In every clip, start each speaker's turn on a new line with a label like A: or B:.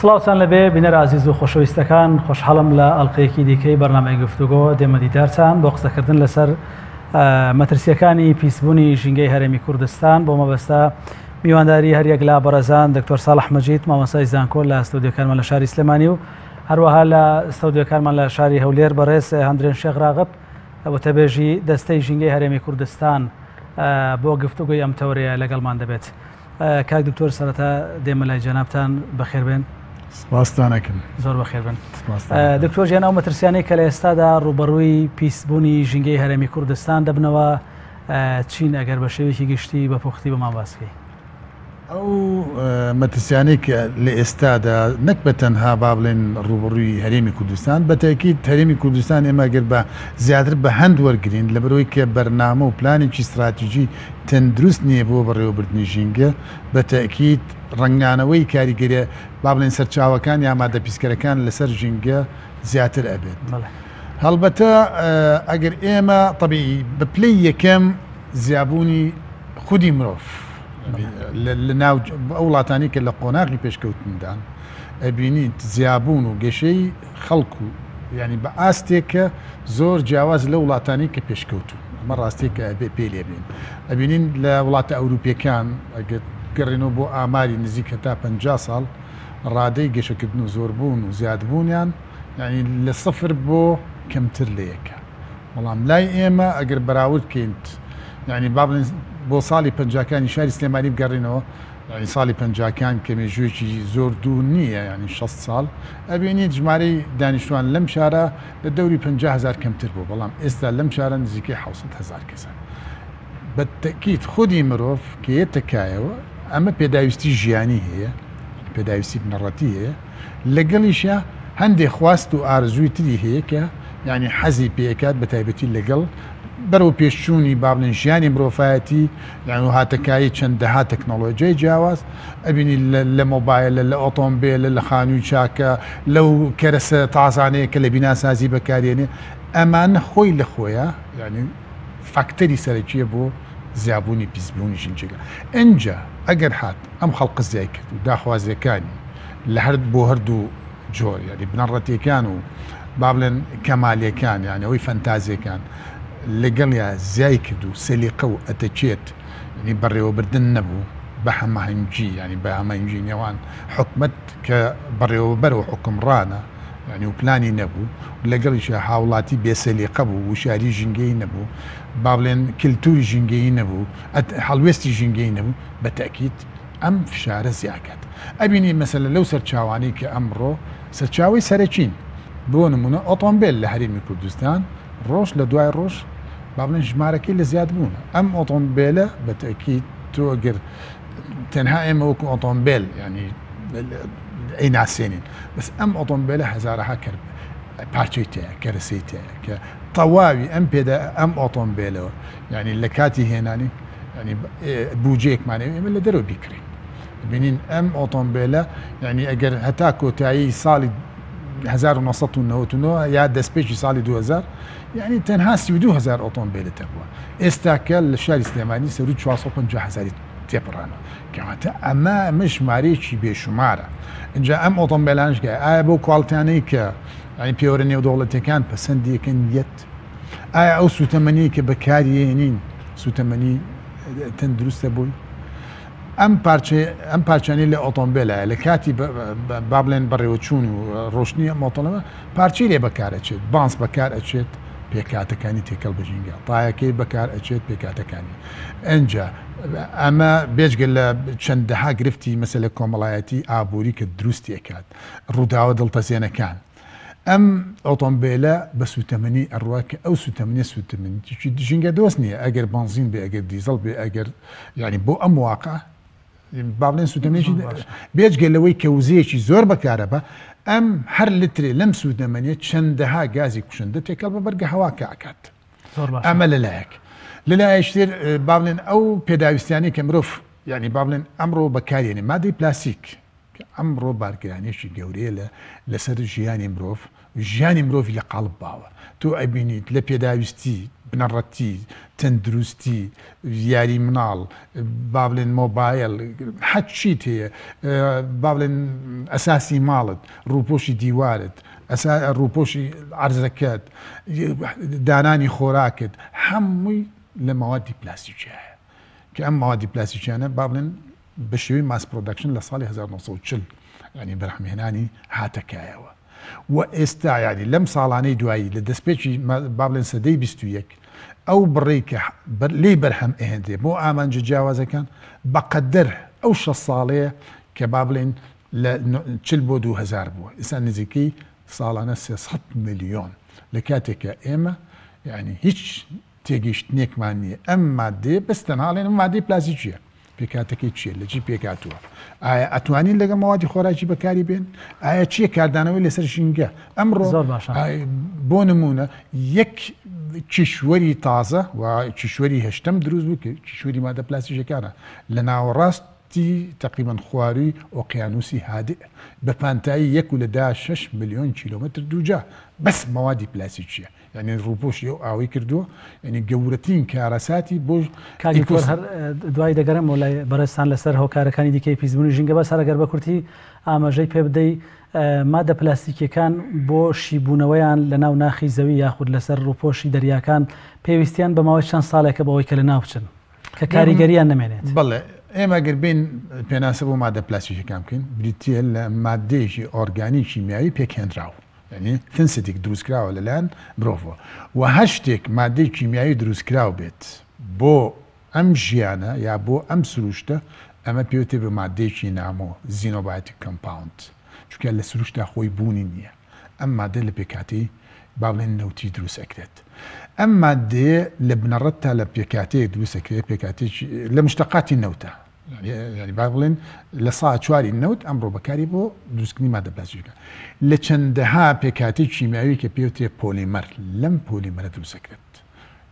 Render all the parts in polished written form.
A: سڵاوتان لەبێ بینەرە عزیز و خۆشەویستەکان، خۆشحاڵم لە ئەڵقەیەکی دیکەی بەرنامەی گفتوگۆ دێمە دیدارتان بۆ قسەکردن لەسەر مەترسیەکانی پیسبوونی ژینگەی هەرێمی کوردستان بۆ مەبەستە میوانداری هەریەک لە بەڕێزان دکتۆر ساڵح مەجید مامۆستای زانکۆ لە ستودیۆکانمان لە شاری سلێمانی و هەروەها لە ستودیۆکانمان لە شاری هەولێر بەڕێز هەندرێن شێخ ڕاغب وتەبێژی دەستەی ژینگەی هەرێمی کوردستان بۆ گفتوگۆی ئەم تەورەیە لەگەڵمان دەبێت. کاک دکتۆر سەرەتا دێمە لای جەنابتان بەخێربێن.
B: سپاسدانەکەن.
A: زۆر بەخێربن. دکتۆر ژیان ئەو مەترسیانەی کە لە ئێستادا ڕوبەڕووی پیسبوونی ژینگەی هەرێمی کوردستان دەبنەوە چین ئەگەر بە شێوەیەکی گشتی بە پوختی بەمان باسکەی.
B: ئەو مەترسیانەی کە لە ئێستادا نەک بە تەنها با بڵێن ڕوبەڕووی هەرێمی کوردستان بەتەکیید هەرێمی کوردستان ئێمە گەر بە زیاتر بە هەند وەرگرین لەبەرەوەی کە بەرنامە و پلانێکی استراتیژی تەندروست نییە بۆ بەڕێوەبردننی ژینگە بەتەکیید ڕنگانەوەی کاریگەریە با بڵێن سەرچاوەکان یامادە پیسکەرەکان لەسەر ژینگە زیاتر ئەبێت. هەڵبەتە ئەگەر ئێمە طبیعی بە پلەی یەکەم زیابوونی خودی مرۆڤ لە ناو ئەو وڵاتانی کە لە قۆناغی پێشکەوتندان ئەبینیت زیابوون و گەشەی خەڵکو ینی بە ئاستێکە زۆر جیاواز لە وڵاتانی کە پێشکەوتون ئەمە ڕاستێکە ئەبێ پێ لێبین ئەبینین لە وڵاتە ئەوروپیەکان ئەگەر گەڕێنەوە بۆ ئاماری نزیکە تا 50 ساڵ ڕادەی گەشەکردن و زۆربوون و زیادبوونیان ینی لە سەفر بۆ کەمتر لە یەکە. بەڵام لای ئێمە ئەگەر بەراورد بکەیت ینی با بڵێن بۆ ساڵی پەنجاکانی شاری سلێمانی بگەڕێنەوە ینی ساڵی پەنجاکان کە مێژوویەکی زۆر دوور نییە ینی 6 ساڵ ئەبینیت ژمارەی دانیشتوان لەم شارە لە دەوری 50,000 کەمتر بوو بەڵام ئێستا لەم شارە نزیکەی 700,000 کەسە. بەتەکیید خودی مرۆڤ کە یەتەکایەوە ئەمە پێداویستی ژیانی هەیە پێداویستی بنەڕەتی هەیە لەگەڵیشە هەندێک خواست و ئارزووی تری هەیە کە ینی حەزی پێکات بە تایبەتی لەگەڵ بەرەو پێشچوونی با بڵێن ژیانی مرۆڤایەتی یان و هاتەکایی چەندەها تەکنۆلۆژیای جیاواز ئەبینی لە مۆبایلە لە ئۆتۆمبیلە لە خانووی چاکە لەو کەرەسە تازانەیە کە لە بیناسازی بەکارێنێ ئەمانە خۆی لە خۆیە ینی فاکتەری سەرەکیە بۆ زیابوونی پیسبوونی ژینگە. ئەنجا ئەگەر هات ئەم خەڵقە زیای کرد و داخوازیەکانی لە هەر بۆ هەردوو جۆر ینی بنەڕەتیەکان و با بڵێن کەمالیەکان یان ئەوەی فەنتازیەکان لەگەڵ یا زیای کرد و سەلیقە و ئەتەچێت ینی بەڕێوەبردن نەبوو بە هەماهنگجی ینی بە هەماهنگجی نێوان حکومەت کە بەڕێوەبەر و حکمڕانە ینی و پلانی نەبوو لەگەڵیش هاوڵاتی بێسەلیقە بوو وشاری ژینگەی نەبوو با بڵێن کللتوری ژینگەی نەبوو هەڵوێستی ژینگەی نەبوو بەتەکیید ئەم فشارە زیاکات. ئەبینی مەسەلە لەو سەرچاوانەی کە ئەمڕۆ سەرچاوی سەرەکین بۆ نمونە ئۆتۆمبیل لە هەرێمی کوردستان ڕۆژ لە دوای ڕۆژ با بڵێن ژمارەکەی لە زیاد بوونە. ئەم ئۆتۆمبیلە بەتەکیید تۆ ئەگەر تەنها ئێمە وەکو ئۆتۆمبیل ینی ئەی ناسێنین بەس ئەم ئۆتۆمبیلە هەزارەها کرد پارچەی تەیە کەرەسەی تەیە کە تەواوی ئەم پێدا ئەم ئۆتۆمبیلەوە ینی لە کاتی هێنانی ینی بوجەیەکمانەوە ئێمە لە دەرەوە بیکرین ببینین ئەم ئۆتۆمبیلە ینی ئەگەر هەتا کۆتایی ساڵی 1990 یا دەستپێکی ساڵی 2000 ینی تەنها 32,000 ئۆتۆمبیلە بووە. ئێستاکە لە شاری سلێمانی سەروی 450,000 تێپڕانە کەواتە ئەمە ژمارەیەکی بێشمارە. اینجا ئەم ئۆتۆمبیلانشگای ئایا بۆ کواڵتانەی کە ینی پێوەرە نێودەوڵەتەکان پەسەندیەکەن یەت ئایا ئەو سوتەمەنی کە بەکارهێنین سوتەمەنی تەندروستە بووی ئەم پارچانەی لە ئۆتۆمبیلە لە کاتی با بڵێن بەڕێوەچوون و ڕۆشنی ئۆتۆمبیلە پارچەی لێ بەکار ئەچێت بانس بەکار ئەچێت پێکاتەکانی تێکەڵ بەژینگە تایەکەی بەکار ئەچێت پێکاتەکانی. ئەنجا ئەمە بێجگە لە چەندەها گرفتی مەسەلە کۆمەڵایەتی ئابووری کە دروستی ئەکات ڕووداوە دڵتەزێنەکان ئەم ئۆتۆمبیلە بە سوتەمەنی ئەڕوا کە ئەو سوتەمەنی سوتەمەنی ژینگە دۆست نییە ئەگەر بنزین بێ ئەگەر دیزەڵ بێ ئەگەر ینی بۆ ئەم واقع با بڵێن سوتەمەنیی بێجگە لەوەی کەوزەیەکی زۆر بەکارە بە ئەم هەر لترێ لەم سوودەمەنیە چەندەها گازی کوشندە تێکەڵ بە بەرگە هەوا کاکات ئەمە لەلایەک لەلایەشتر با بڵێن ئەو پێداویستیانی کە مرۆڤ ینی با بڵێن ئەمڕۆ بەکارێنێ مادەی پلاسیک ئەمڕۆ بارگرانیشی گەورەیە لەسەر ژیانی مرۆڤ ژیانی مرۆڤی لە قاڵب باوە تۆ ئەبینیت لە پێداویستی بنەڕەتی تەندروستی یاری مناڵ با بڵێن مۆبایل حەچیت هەیە با بڵێن ئەساسی ماڵت ڕووپۆشی دیوارت ڕووپۆشی عەرزەکەت دانانی خۆراکت هەمووی لە مەوادی پلاستیکیایە کە ئەم مەوادی پلاستیکیانە با بڵێن بە شێوەی ماس پرۆدەکشن لە ساڵی 1940 ینی بەرهەمهێنانی هاتەکایەوە و ئێستا ینی لەم ساڵانەی دوایی لە دەستپێکی با بڵێن سەدەی 21 ئەو بڕێی کە لێ بەرهەم ئەهێندێ بۆ ئامانجە جیاوازەکان بەقەدەر ئەو 6 ساڵەیە کە با بڵێن لە 40 بۆ 2000 بووە ئێستا نزیکەی ساڵانە 300 ملیۆن لە کاتێکە ئێمە ینی هیچ تێگەیشتنێکمان نییە ئەم مادێ بەستەناڵێن مادەی پلاسیکیە پێکاتەکەی چیە لە جی پێکاتووە ئایا ئەتوانین لەگە مەوادی خۆراکی بەکاری بێن ئایا چیە کاردانەوەی لەسەر ژینگە ئەمڕۆ بۆ نمونە یەک کیشوەری تازە و کیشوەری هەشتم دروست بوو کە کیشوەری مادە پلاسیکەکانە لە ناوەڕاستی تقریبان خواری ئۆقیانوسی هادئ بە پانتایی 1.6 ملیۆن کیلۆمەتر دووجا بەس مەوادی پلاسیکیە ینی ڕووپۆشی ئەو ئاوەی کردووە ینی گەورەترین کارەساتی بۆ
A: کاگیکۆر هەر دوای دەگەرم وڵای بەڕێستان لەسەر هۆکارەکانی دیکەی پیسبوونی ژینگە بەس هەرەگەر بە کورتی ئاماژەی پێ بدەی مادە پلاستیکیەکان بۆ شیبوونەوەیان لە ناو ناخی زەوی یاخود لەسەر ڕووپۆشی دەریاکان پێویستیان بە ماوەی چەند ساڵێکە بەوەی کە لە ناو بچن کە کاریگەریان نەمێنێت
B: بەڵێ ئێمە گەربین پێناسە بۆ مادە پلاستیکەکان بکەین بریتە لە مادەیەکی ئۆرگانی کیمیایی پێکهێنراوە ینی فنسێتێک دروستکراوە لەلایەن مرۆڤەوە و هەر شتێک مادەی کیمیایی دروستکراو بێت بۆ ئەم ژیانە یا بۆ ئەم سروشتە ئەمە پێوتێ بە مادەیەکی نامۆ زینۆبایۆتیک کۆمپاوند چونکە لە سروشتا خۆی بوونی نییە ئەم مادە لە پێکاتی با بڵێن نەوتی دروست ئەکرێت ئەم مادەیە لە بنەڕەت تا لە پێکاتەیە دروست ئەکرێت پێکاتێکی لە مشتەقاتی نەوتە ینی با بڵێن لە ساعت 4 نەوت ئەمڕۆ بەکاری بۆ دروستکردنی مادە پلاستیکە لە چەندەها پێکاتی کیمیاوی کە پێوتێ پۆلیمەر لەم پۆلیمەرە دروست ئەکرێت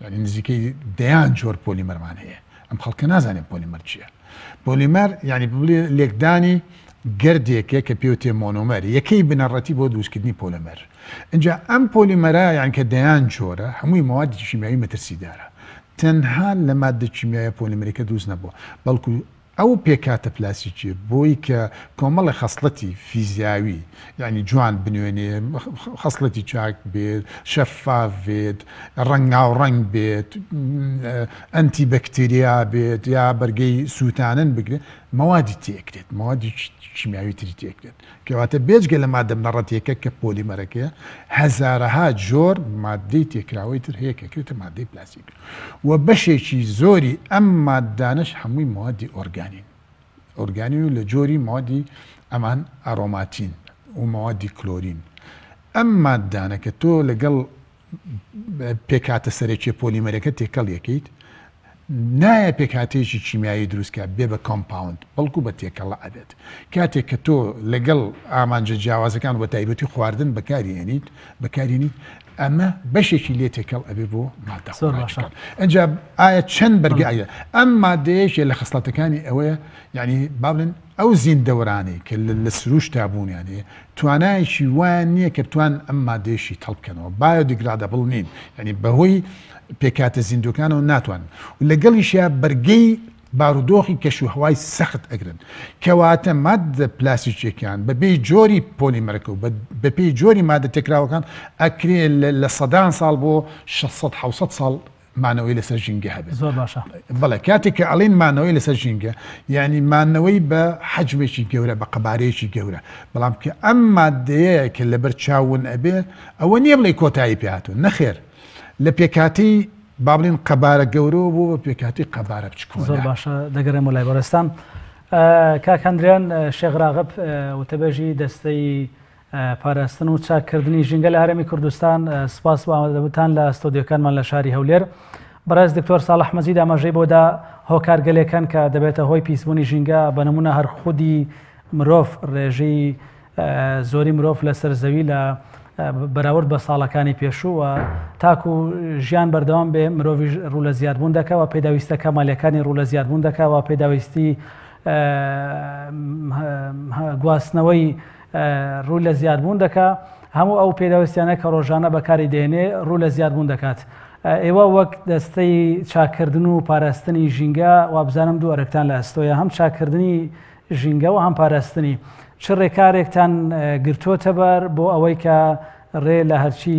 B: ینی نزیکەی دەیان جۆر پۆلیمەرمان هەیە ئەم خەڵکە نازانێت پۆلیمەر چییە پۆلیمەر ینی بڵێ لێکدانی گردێکە کە پێوتێ مۆنۆمەر یەکەی بنەڕەتی بۆ دروستکردنی پۆلیمەر اینجا ئەم پۆلیمەرە یان کە دەیان جۆرە هەمووی مەوادی کیمیاوی مەترسیدارە تەنها لە مادە کیمیایە پۆلیمەرەکە دروست نەبووە بەڵکو ئەو پێکاتە پلاستیکیە بۆی کە کۆمەڵی خەسڵەتی فیزیاوی ینی جوان بنوێنێ خەسڵەتی چاک بێت شەفاف بێت ڕەنگاوڕەنگ بێت ئەنتی بەکتریا بێت یا بەرگەی سووتانن بگرێت مەوادی تێکرێت مەوادی کیمیاوی تری تێکرێت کەواتە بێجگە لە مادە بنەڕەتیەکە کە پۆلیمەرەکەیە هەزارەها جۆر مادەی تێکراوەی تر هەیە کە کێتە مادەی پلاستیک و بەشێکی زۆری ئەم مادانش هەمووی مەوادی ئۆرگانی و لە جۆری مەوادی ئەمان ئەڕۆماتین و مەوادی کلۆرین ئەم مادانە کە تۆ لەگەڵ پێکاتە سەرێکی پۆلیمەرەکە تێکەڵ یەکەیت نایە پێکاتێکی کیمیایی دروستکە بێ بە کۆمپاوند بەڵکو بە تێکەڵە ئەبێت کاتێک کە تۆ لەگەڵ ئامانجە جیاوازەکان بە تایبەتی خواردن بەکارێنیت ئەمە بەشێکی لێ تێکەڵ ئەبێ بۆ مادە خۆراکەکان ئەنجا ئایا چەند بەرگایە ئەم مادەیەکی لە خەسڵەتەکانی ئەوەیە یعنی با بڵێن ئەو زیندەوەرانەی کە لە سروش تابوونیانەیە توانایەکی وایان نییە کە بتوان ئەم مادەیەشی تەڵبکەنەوە بایۆدیگرادەبڵ نین ینی بەهۆی پێکاتە زیندوەکانەوە ناتوان و لەگەڵیشیە بەرگەی بارودۆخی کەشوهەوای سەخت ئەگرن کەواتە مادە پلاستیکیەکان بەبێ جۆری پۆلیمەرەکە و بەپێی جۆری مادە تێکراوەکان ئەکرێ لە سەدان ساڵ بۆ 600 ساڵ مانەوەی لەسەر ژینگە هەبێت
A: زۆر باشە
B: بەڵێ کاتێک کە ئەڵین مانەوەی لەسەر ژینگە یعنی مانەوەی بە حەجمێکی گەورە بە قەبارەیەکی گەورە بەڵام کە ئەم مادەیە کە لەبەر چاون ئەبێ ئەوە نییە بڵێ کۆتایی پێهاتوو نەخێر لە پێکاتی با بڵین قەبارە گەورەوە بۆ بە پێکاتی قەبارە بچکۆ
A: زۆر باشە دەگەرم وڵای بەڕێستان کاکەندریان شێخ راغب وتەبێژی دەستەی پاراستن و چاکردنی ژینگە لە هەرێمی کوردستان سپاس بۆ ئامادەبووتان لە ستۆدیۆکانمان لە شاری هەولێر بەڕێز دکتۆر ساڵح مەجید ئاماژەی بۆدا هۆکارگەلێکەکان کە دەبێتە هۆی پیسبوونی ژینگە بە نمونە هەر خودی مرۆڤ ڕێژەی زۆری مرۆڤ لەسەر زەوی لە بەراورد بە ساڵەکانی پێشووە تاکو ژیان بەردەوام بێ مرۆڤ ڕوو لە زیادبوون دەکەوە پێداویستە کەمالیەکانی ڕوو لە زیادبوون دەکەوە پێداویستی گواستنەوەی ڕووی لە زیادبوون دەکات هەموو ئەو پێداویستیانە کە ڕۆژانە بەکاری دێنێ ڕوو لە زیادبوون دەکات. ئێوە وەک دەستەی چاکردن و پاراستنی ژینگە وابزانم دوو ئەرکتان لە ئەستۆیە هەم چاکردنی ژینگە و هەم پاراستنی چ ڕێکارێکتان گرتوۆتە بەر بۆ ئەوەی کە ڕێ لە هەرچی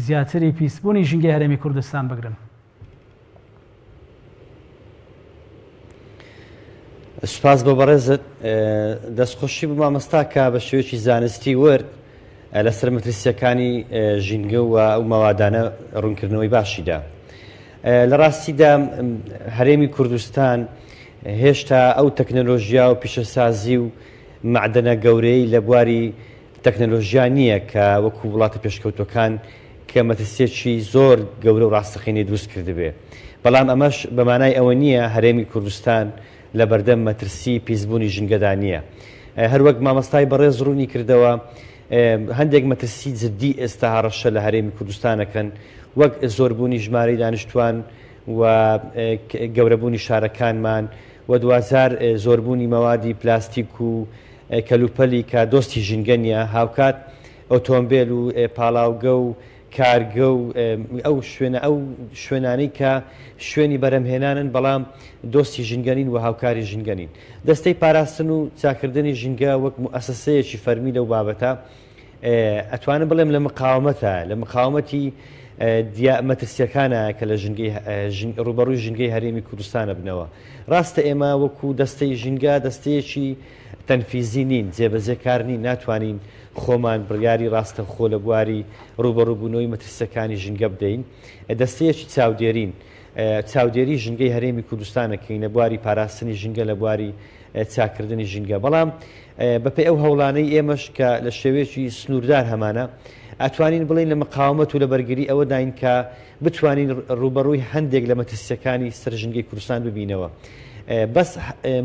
A: زیاتری پیسبوونی ژینگەی هەرێمی کوردستان بگرن؟
C: سوپاس بۆ بەڕێزت. دەستخۆشی بۆ مامۆستا کە بە شێوەیەکی زانستی ورد لەسەر مەترسیەکانی ژینگە و ئەو مەوادانە ڕوونکردنەوەی باشیدا. لە ڕاستیدا هەرێمی کوردستان هێشتا ئەو تەکنەلۆژیا و پیشەسازی و معدەنە گەورەی لە بواری تەکنەلۆژیا نییە کە وەکو وڵاتە پێشکەوتەکان کە مەترسیەکی زۆر گەورە و ڕاستەقینەی دروست کردبێ. بەڵام ئەمەش بەمانای ئەوە نییە هەرێمی کوردستان لە بەردەم مەترسی پیسبوونی ژینگەدا نییە. هەروەک مامۆستای بەڕێز ڕوونی کردەوە هەندێک مەترسی جددی ئێستا هەڕەشە لە هەرێمی کوردستانەکەن وەک زۆربوونی ژمارەی دانیشتوان و گەورەبوونی شارەکانمان و دوازار زۆربوونی مەوادی پلاستیک و کەلوپەلی کە دۆستی ژینگە نیە هاوکات ئۆتۆمبیل و پاڵاوگە و کارگە و ئەو شوێنانەی کە شوێنی بەرەمهێنانن بەڵام دۆستی ژینگەنین و هاوکاری ژینگەنین. دەستەی پاراستن و چاکردنی ژینگە وەک موسسەیەکی فەرمی لەو بابەتە ئەتوانم بڵێم لە مقاومەتە لە مقاومەتی مەترسیەکانە کە لە ڕوبەڕووی ژینگەی هەرێمی کوردستانە بنەوە. ڕاستە ئێمە وەکو دەستەی ژینگە دەستەیەکی تەنفیزی نین، جێبەجێکار نین، ناتوانین خۆمان بڕیاری ڕاستە خۆ لە بواری ڕوبەڕووبوونەوەی مەترسیەکانی ژینگە بدەین. دەستەیەکی چاودێرین چاودێری ژینگەی هەرێمی کوردستانەکەین لە بواری پاراستنی ژینگە لە بواری چاکردنی ژینگە. بەڵام بەپێی ئەو هەوڵانەی ئێمەش کە لە شێوەیەکی سنووردار هەمانە ئەتوانین بڵین لە مقاومەت و لە بەرگری ئەوە داین کە بتوانین ڕوبەڕووی هەندێک لە مەترسیەکانی سەر ژینگەی کوردستان ببینەوە. بەس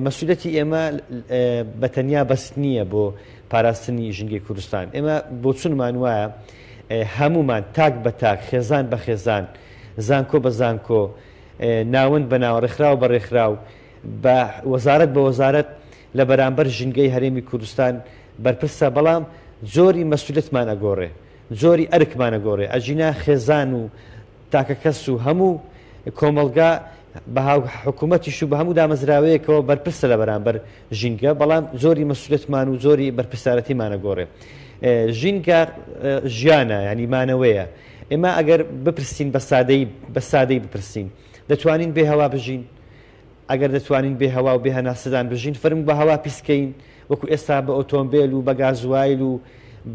C: مەسوولەتی ئێمە بەتەنیا بەس نییە بۆ پاراستنی ژینگەی کوردستان. ئێمە بۆ چونمان وایە هەمومان تاک بە تاک، خێزان بە خێزان، زانکۆ بە زانکۆ، ناوەند بە ناوە، ڕێکخراو بە ڕێکخراو، بە وەزارەت بە وەزارەت لە بەرامبەر ژینگەی هەرێمی کوردستان بەرپرسە. بەڵام زۆری مەسوولەتمان ئەگۆڕێ، زۆری ئەرکمان ئەگۆڕێ. ئەجینا خێزان و تاکە کەس و هەموو کۆمەڵگا بە حکوومەتیش و بە هەموو دامەزراوەیەکەوە بەرپرسە لە بەرامبەر ژینگە. بەڵام زۆری مەسوولەتمان و زۆری بەرپرسارەتیمانە گۆڕێ. ژینگە ژیانە، ینی مانەوەیە. ئێمە ئەگەر بپرسین بە سادەی بپرسین دەتوانین بێ هەوا بژین؟ ئەگەر دەتوانین بێ هەوا و بێ هەناسەدان بژین فەرم بە هەوا پیسکەین وەکو ئێستا بە ئۆتۆمبیل و بە گازوایل و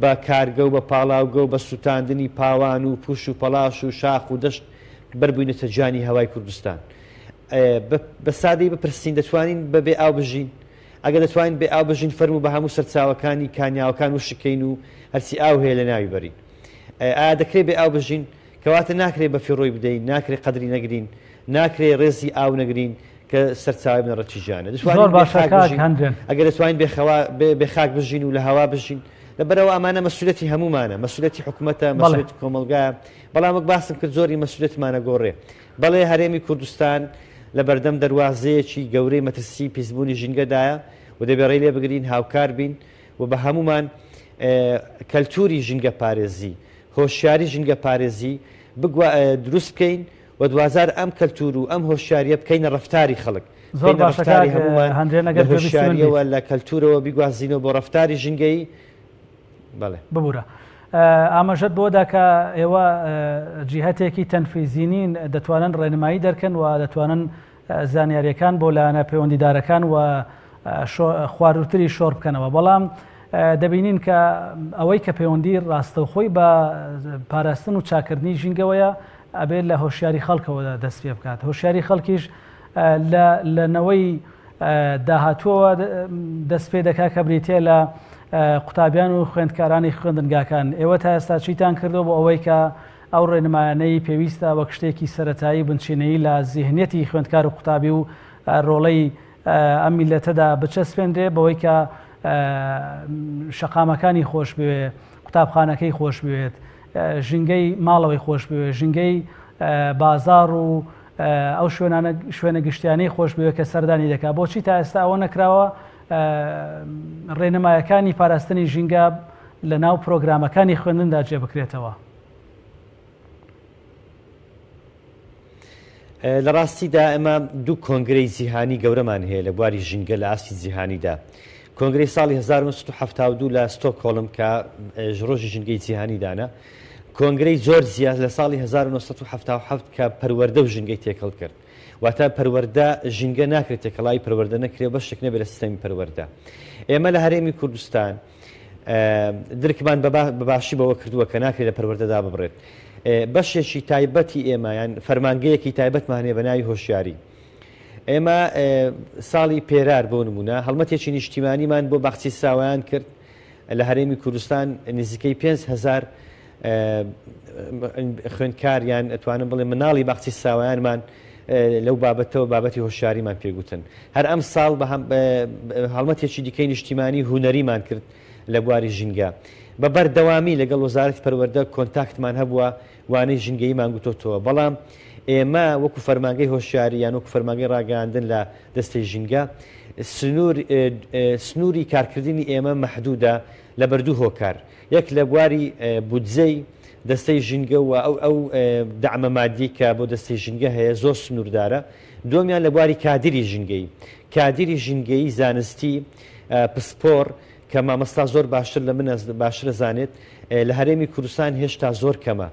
C: بە کارگە و بە پاڵاوگە و بە سووتاندنی پاوان و پوش و پەلاش و شاخ و دەشت بەربووینەتە جانی هەوای کوردستان. بە سادەی بپرسین دەتوانین بە بێ ئاو بژین؟ ئەگەر دەتوانین بێ ئاو بژین فەرم و بە هەموو سەرچاوەکانی کانیاوەکان و شکەین و هەرچی ئاو هەیە لە ناوی بەرین. ئایا دەکرێت بێ ئاو بژین؟ کەواتە ناکرێت بە فیڕۆی بدەین، ناکرێت قەدری نەگرین، ناکرێت ڕێزی ئاو نەگرین کە سەرچاوی بنەڕەتی ژیانە. ئەگەر دەتوانین بێ خاک بژین و لە هەوا بژین لەبەرەوە ئەمانە مەسوولەتی هەمومانە، مەسوولەتی حکوومەتە، مەسوولەتی کۆمەلگایە. بەڵام وەک باسم کرد زۆری مەسوولەتمانە گۆڕێ. بەڵێ هەرێمی کوردستان لە بەردەم دەواازەیەکی گەورەی مەترسی پیسبوونی ژینگەدایە و دەبێ لێ بگرین، هاوکار بین و بە هەمومان کەلتوری ژینگە پارێزی، هۆشیاری ژینگە پارێزی دروست بکەین و دوازار ئەم کەلتور و ئەم هۆشیاریە بکەینە ڕەفتاری خەڵک.
A: زۆر باشەکاری هەمومان
C: هۆشیاریەوە لە کەلتورەوە بیگوازینەوە بۆ ڕەفتاری ژینگەی. بەڵێ
A: ببوورە. ئاماژەت بۆدا کە ئێوە جیهەتێکی تەنفیزینین دەتوانن ڕێنمایی دەرکەن و دەتوانن زانیاریەکان بۆ لایەنە پەیوەندیدارەکان و خواردوتری شۆڕ بکەنەوە. بەڵام دەبینین کە ئەوەی کە پەیوەندی ڕاستەوخۆی بە پاراستن و چاکردنی ژینگەوەیە ئەبێت لە هۆشیاری خەڵکەوە دەست پێ بکات. هۆشیاری خەڵکیش لەنەوەی داهاتووەوە دەست پێ دەکات کە بریتێ لە قوتابیان و خوێندکارانی خوێندنگاکان. ئێوە تا ئێستا چیتان کردو بۆ ئەوەی کە ئەو ڕێنمایانەی پێویستە وەک شتێکی سەرەتایی بنچینەی لە زیهنیەتی خوێندکار و قوتابی و ڕۆڵەی ئەم میلەتەدا بچەسپێنرێ بەوەی کە شەقامەکانی خۆش بوێ، قوتابخانەکەی خۆش بوێت، ژینگەی ماڵەوەی خۆش بوێ، ژینگەی بازار و ئەو شوێنە گشتیانەی خۆش بووە کە سەردانی دەکات. بۆچی تا ئێستا ئەوە نەکراوە ڕێنمایەکانی پاراستنی ژینگە لە ناو پرۆگرامەکانی خوێندندا جێ بکرێتەوە؟
C: لە ڕاستیدا ئەمە دوو کۆنگرەی جیهانی گەورەمان هەیە لە بواری ژینگە لە ئاستی جیهانیدا. کۆنگرەی ساڵی 1972 لە ستۆکهۆڵم کە ڕۆژی ژینگەی جیهانیدانە، کۆنگرەی جۆرجیا لە ساڵی 1970 کە پەروەردە و ژینگەی تێکەڵ کرد. واتە پەروەردە ژینگە ناکرێت تێکەڵای پەروەردە نەکرێت بەشێک نەبێت لە سیستەمی پەروەردە. ئێمە لە هەرێمی کوردستان درکمان بەباشی بەوە کردووە کە ناکرێت لە پەروەردەدا ببڕێت. بەشێکی تایبەتی ئێمە یان فەرمانگەیەکی تایبەتمان هەیە بە ناوی هۆشیاری. ئێمە ساڵی پێرار بۆ نمونە هەڵمەتێکی نیشتیمانیمان بۆ باخچی ساوایان کرد لە هەرێمی کوردستان نزیکەی 5,000 خوێندکاریان ئەتوانم بڵێ مناڵی باخچی ساوایانمان لەو بابەتەوە بابەتی هۆشیاریمان پێگوتن. هەر ئەم ساڵ هەڵمەتێکی دیکەی نیشتیمانی هوەریمان کرد لە بواری ژینگە. بە بەردەوامی لەگەڵ وەزارەتی پەروەردە کۆنتاکتمان هەبووە وانەی ژینگەییمان گوتۆتەوە. بەڵام ئێمە وەکو فەرمانگەی هۆشیاری یان وەکو فەرمانگەی ڕاگەاندن لە دەستەی ژینگە سنووری کارکردنی ئێمە مەحدودە لە بەردوو هۆکار. یەک لە بواری بودجەی دەستەی ژینگە و ئەو دەعمە مادی کە بۆ دەستەی ژینگە هەیە زۆر سنووردارە. دومیان لە بواری کادیری ژینگەی، کادیری ژینگەیی زانستی پسپۆر کە مامەستا زۆر باشتر لە من باشترە زانێت لە هەرێمی کوردستان هێشتا زۆر کەمە.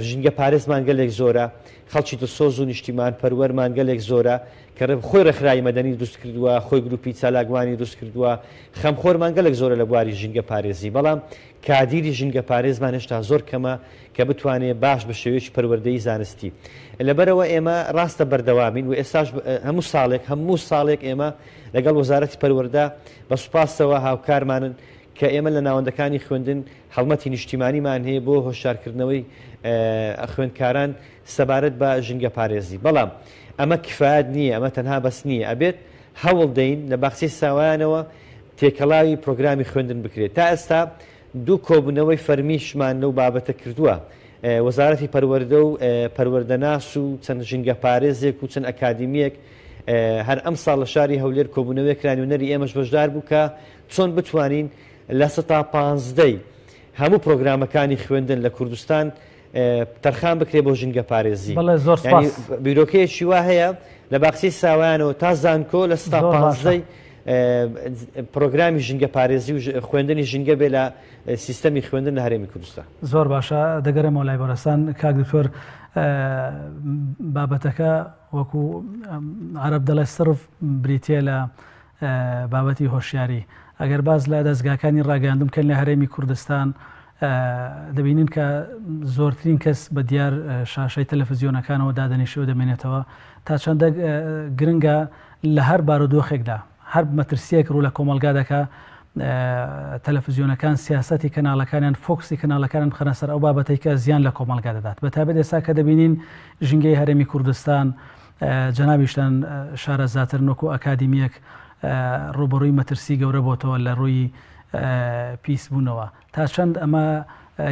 C: ژینگە پارێزمان گەلێک زۆرە، خەڵکی دڵسۆز و نیشتیمان پەروەرمان گەلێک زۆرە کە خۆی ڕێکخراوی مەدەنی دروست کردووە، خۆی گروپی چالاکوانی دروست کردووە، خەمخۆرمان گەلێک زۆرە لە بواری ژینگە پارێزی. بەڵام کادیری ژینگە پارێزمان هێشتا زۆر کەمە کە بتوانێت باش بە شێوەیەکی پەروەردەیی زانستی. لەبەرەوە ئێمە ڕاستە بەردەوامین و ئێستاش هەموو ساڵێک ئێمە لەگەڵ وەزارەتی پەروەردە بە سوپاسەوە هاوکارمانن کە ئێمە لە ناوەندەکانی خوێندن هەڵمەتی نیشتیمانیمان هەیە بۆ هۆشیارکردنەوەی خوێندکاران سەبارەت بە ژینگە پارێزی. بەڵام ئەمە کفایەت نییە، ئەمە تەنها بەس نییە، ئەبێت هەوڵ دەین لە باخچەی ساوایانەوە تێکەڵاوی پرۆگرامی خوێندن بکرێت. تا ئێستا دوو کۆبوونەوەی فەرمیشمان لەو بابەتە کردووە. وەزارەتی پەروەردە و پەروەردەناس و چەند ژینگە پارێزێک و چەند ئەکادیمیەک هەر ئەم ساڵ لە شاری هەولێر کۆبوونەوەی کرانیونەری ئێمەش بەشدار بوو کە چۆن بتوانین لە 15 هەموو پرۆگرامەکانی خوێندن لە کوردستان تەرخان بکرێ بۆ ژینگە پارێزی. بیرۆکەیەکی وا هەیە لە باخچەی ساوایانەوە تا زانکۆ لە 15 پرۆگرامی ژینگە پارێزی و خوێندنی ژینگە بێ لە سیستەمی خوێندن لە هەرێمی کوردستان.
A: زۆر باشە، دەگەرەمەوە لای بەڕێستان. کاک دکتۆر، بابەتەکە وەکو عەرەب دەڵێ سرف بریتیە لە بابەتی هۆشیاری. ئەگەر باز لە دەستگاکانی ڕاگەاندن بکەن لە هەرێمی کوردستان دەبینین کە زۆرترین کەس بە دیار شاشەی تەلەڤیزیۆنەکانەوە دادەنیشەوە دەمێنێتەوە تا چەندە گرنگە لە هەر بارودۆخێکدا هەر مەترسیەک ڕوو لە کۆمەلگا دەکا تەلەڤیزیۆنەکان سیاسەتی کەناڵەکانیان فۆکسی کەناڵەکانیان بخەنە سەر ئەو بابەتەی کە زیان لە کۆمەلگا دەدات. بەتابەت ئێستا کە دەبینین ژینگەی هەرێمی کوردستان جەنابیشتان شارەزاتر وەکو ئەکادیمیەک ڕوبەڕووی مەترسی گەورە بۆتەوە لە ڕووی پیسبوونەوە. تا چەند ئەمە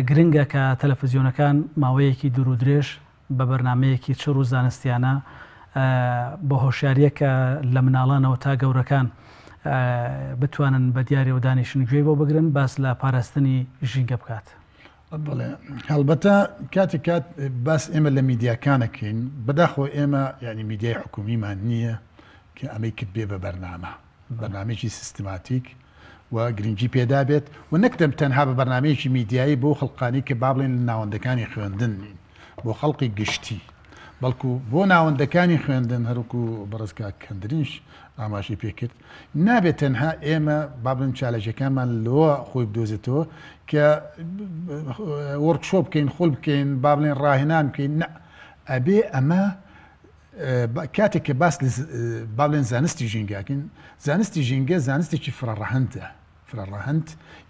A: گرنگە کە تەلەڤیزیۆنەکان ماوەیەکی دوور و درێژ بە بەرنامەیەکی چڕ و زانستیانە بە هۆشیاریەکە لە مناڵانەوە تا گەورەکان بتوانن بە دیاری و دانیشتن گوێی بۆ بگرن باس لە پاراستنی ژینگە بکات.
B: بڵێ هەڵبەتە کاتێک کات باس ئێمە لە میدیاکانەکەین بەداخۆ ئێمە یعنی میدیای حکومیمان نییە کە ئەمەی کرد بێ بە بەرنامەیەکی سیستماتیک و گرنگی پێدا بێت و نەکتم تەنها بە بەرنامەیەکی میدیایی بۆ خەڵقانی کە با بڵێن لە ناوەندەکانی خوێندن نین بۆ خەڵقی گشتی، بەڵکو بۆ ناوەندەکانی خوێندن هەروکو بەڕێزکا کەندرینش ئاماژەی پێکرد نابێت تەنها ئێمە با بڵێن چالەژەکانمان لەوە خۆی بدۆزێتەوە کە وەرکشۆ بکەین خۆل بکەین با بڵێن ڕاهێنان بکەین. ئەبێ ئەمە کاتێک کە باس با بڵێن زانستی ژینگاکەین، زانستی ژینگە زانستێکی فرەڕەهەندە. فرەڕەهەند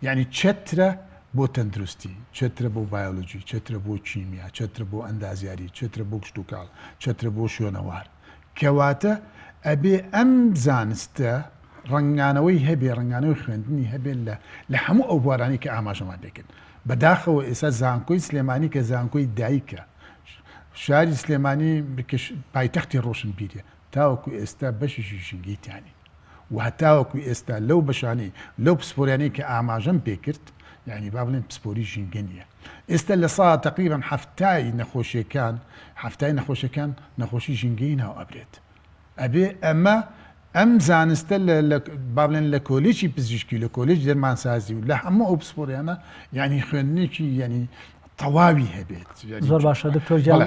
B: یعنی چەترە بۆ تەندروستی، چەترە بۆ بایۆلۆجی، چەترە بۆ چیمیا، چەترە بۆ ئەندازیاری، چەترە بۆ گشت و کاڵ، چەترە بۆ شوێنەوار. کەواتە ئەبێ ئەم زانستە ڕنگانەوەی هەبێ، ڕنگانەوەی خوێندنی هەبێت لە هەموو ئەو بوارانی کە ئاماژەمان پێکرد. بەداخەوە ئێستا زانکۆی سلێمانی کە زانکۆی دایکە، شاری سلێمانی پایتەختی ڕۆشنبیرە تاوەکو ئێستا بەشیشی ژینگەیتیانی و هەتاوەکو ئێستا لەو بەشانی لەو پسپۆریانەی کە ئاماژەم پێکرد یعنی با بڵێن پسپۆری ژینگە نییە ئێستا لە ساڵ تقریبا هەفتای نەخۆشیەکان نەخۆشی ژینگەی ناو ئەبرێت ئەبێ ئەم زانستە با بڵێن لە کۆلیجی پزیشکی لە کۆلیج دەرمانسازی و لە هەموو ئەو پسپۆریانە یعنی خوێندنێکی یعنی تەواوی هەبێت
A: زۆر باشە دکتۆر جان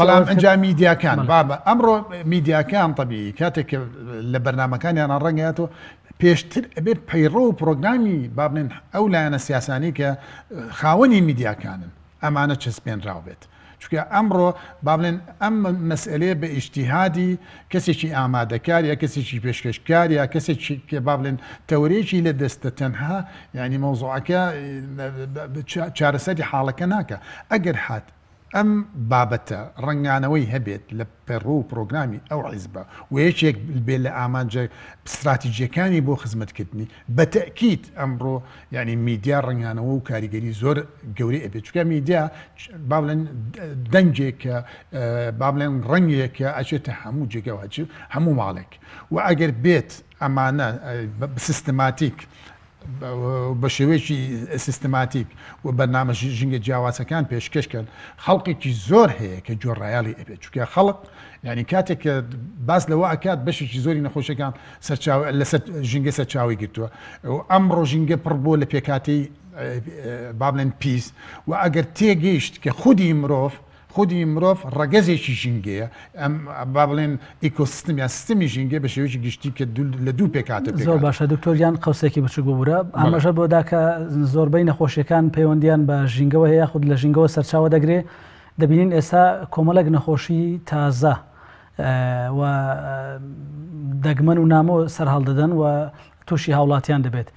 B: بەڵام ئەنجا میدیاکان بابە ئەمڕۆ میدیاکان طبیعی کاتێک لە بەرنامەکانیان ڕەنگەیەتەوە پێشتر ئەبێت پەیڕۆ و پرۆگرامی با بڵێن ئەو لایەنە سیاسانی کە خاوەنی میدیاکانن ئەمانە چەسپێنراو بێت چونکە ئەمڕۆ با بڵێن ئەم مەسئلەیە بە ئیجتیهادی کەسێکی ئامادەکار یا کەسێکی پێشکەشکار یا کەسێکی کە با بڵێن تەورێکی لە دەستە تەنها یعنی مەوزوعەکە چارەسەری حاڵەکە ناکە ئەگەر هات ئەم بابەتە ڕنگانەوەی هەبێت لە پەڕۆ و پرۆگرامی ئەو حیزبە و یەکێک بێت لە ئامانجە استراتیجیەکانی بۆ خزمەتکردنی بەتەکیید ئەمڕۆ یعنی میدیا ڕنگانەوە و کاریگەری زۆر گەورەی ئەبێت چونکە میدیا با بڵێن دەنجێکە با بڵێن ڕەنگێکە ئەچێتە هەموو جێگەوە هەموو ماڵێک و ئەگەر بێت ئەمانە سیستماتیک بە شێوەیەکی سیستماتیک و بەرنامە ژینگە جیاوازەکان پێشکەشکەن خەڵقێکی زۆر هەیە کە جۆڕایاڵی ئەبێت چونکە خەڵق یعنی کاتێک کە باس لەوە ئەکات بەشێکی زۆری نەخۆشەکان لەسەر ژینگە سەرچاوی گرتووە و ئەمڕۆ ژینگە پڕ بۆ لە پێکاتی با بڵێن پیس و ئەگەر تێگەیشت کە خودی مرۆڤ ڕەگەزێکی ژینگەیە ئەم با بڵێن ئیکۆسیستم یا سیستمی ژینگە بە شێوەیەکی گشتی کە لە دوو پێکاتە
A: زۆر باشە دکتۆریان قەوسێکی بچوو بوورە ئاماژە بۆدا کە زۆربەی نەخۆشیەکان پەیوەندیان بە ژینگەوە هەیە خود لە ژینگەوە سەرچاوە دەگرێت دەبینین ئێستا کۆمەڵێک نەخۆشی تازە و دەگمەن و نامۆ سەر هەڵدەدەن و تووشی هاوڵاتیان دەبێت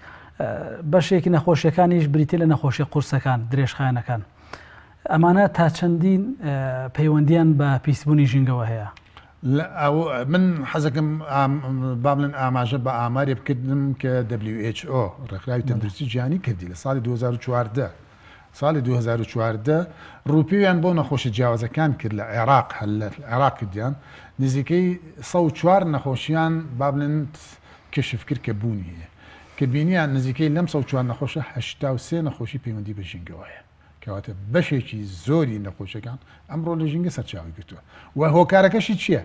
A: بەشێکی نەخۆشیەکانیش بریتە لە نەخۆشی قورسەکان درێژخایەنەکان ئەمانە تا چەندین پەیوەندیان بە پیسبوونی ژینگەوە هەیە
B: من حەزەکەم با بڵێن ئاماژە بە ئامارێ بکردم کە WHO ڕێکخراوی تەندروستی جیهانی کردی لە ساڵی 2014 ساڵی 2014 ڕووپێویان بۆ نەخۆشی جیاوازەکان کرد لە عێراق کردیان نزیکەی 104 نەخۆشیان با بڵێن کەشف کرد کە بوونی هەیە کە بینیان نزیکەی لەم 104 نەخۆشە 83 نەخۆشی پەیوەندی بە ژینگەوەیە کەواتە بەشێکی زۆری نەخۆشەکان ئەمڕۆ لە ژینگە سەرچاوی گرتووە و هۆکارەکەشی چییە؟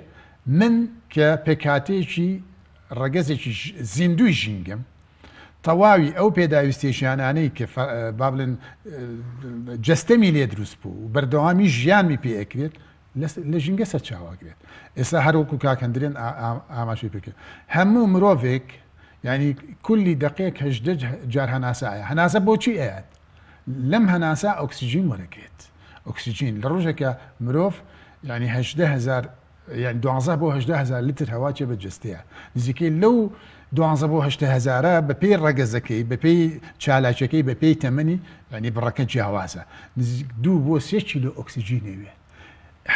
B: من کە پێکاتێکی ڕەگەزێکی زیندوی ژینگەم تەواوی ئەو پێداویستێشیانانەی کە با بڵێن جەستەمی لێ دروست بوو و بەردەوامی ژیانمی پێ ئەکرێت لە ژینگە سەرچاواگرێت ئێستا هەروەکو کاکەندرێن ئاماژەی پێکرد هەموو مرۆڤێک یعنی کولی دقیق 18 جار هەناسایە هەناسە بۆچی ئەیات لەم هەناسا ئۆکسیژین وەرەگرێت ئۆکسیژین لە ڕۆژێکە مرۆڤ ینی 12 یعنی 12 بۆ 18 لیتر هەواچێ بە جستەیە نزیکەی لەو 12 بۆ 18 بە پێی ڕەگەزەکەی بە پێی چالاکەکەی بە پێی تەمەنی ینی بڕەکە جیاوازە 2 بۆ 3 کیلۆ ئۆکسیژینەوێ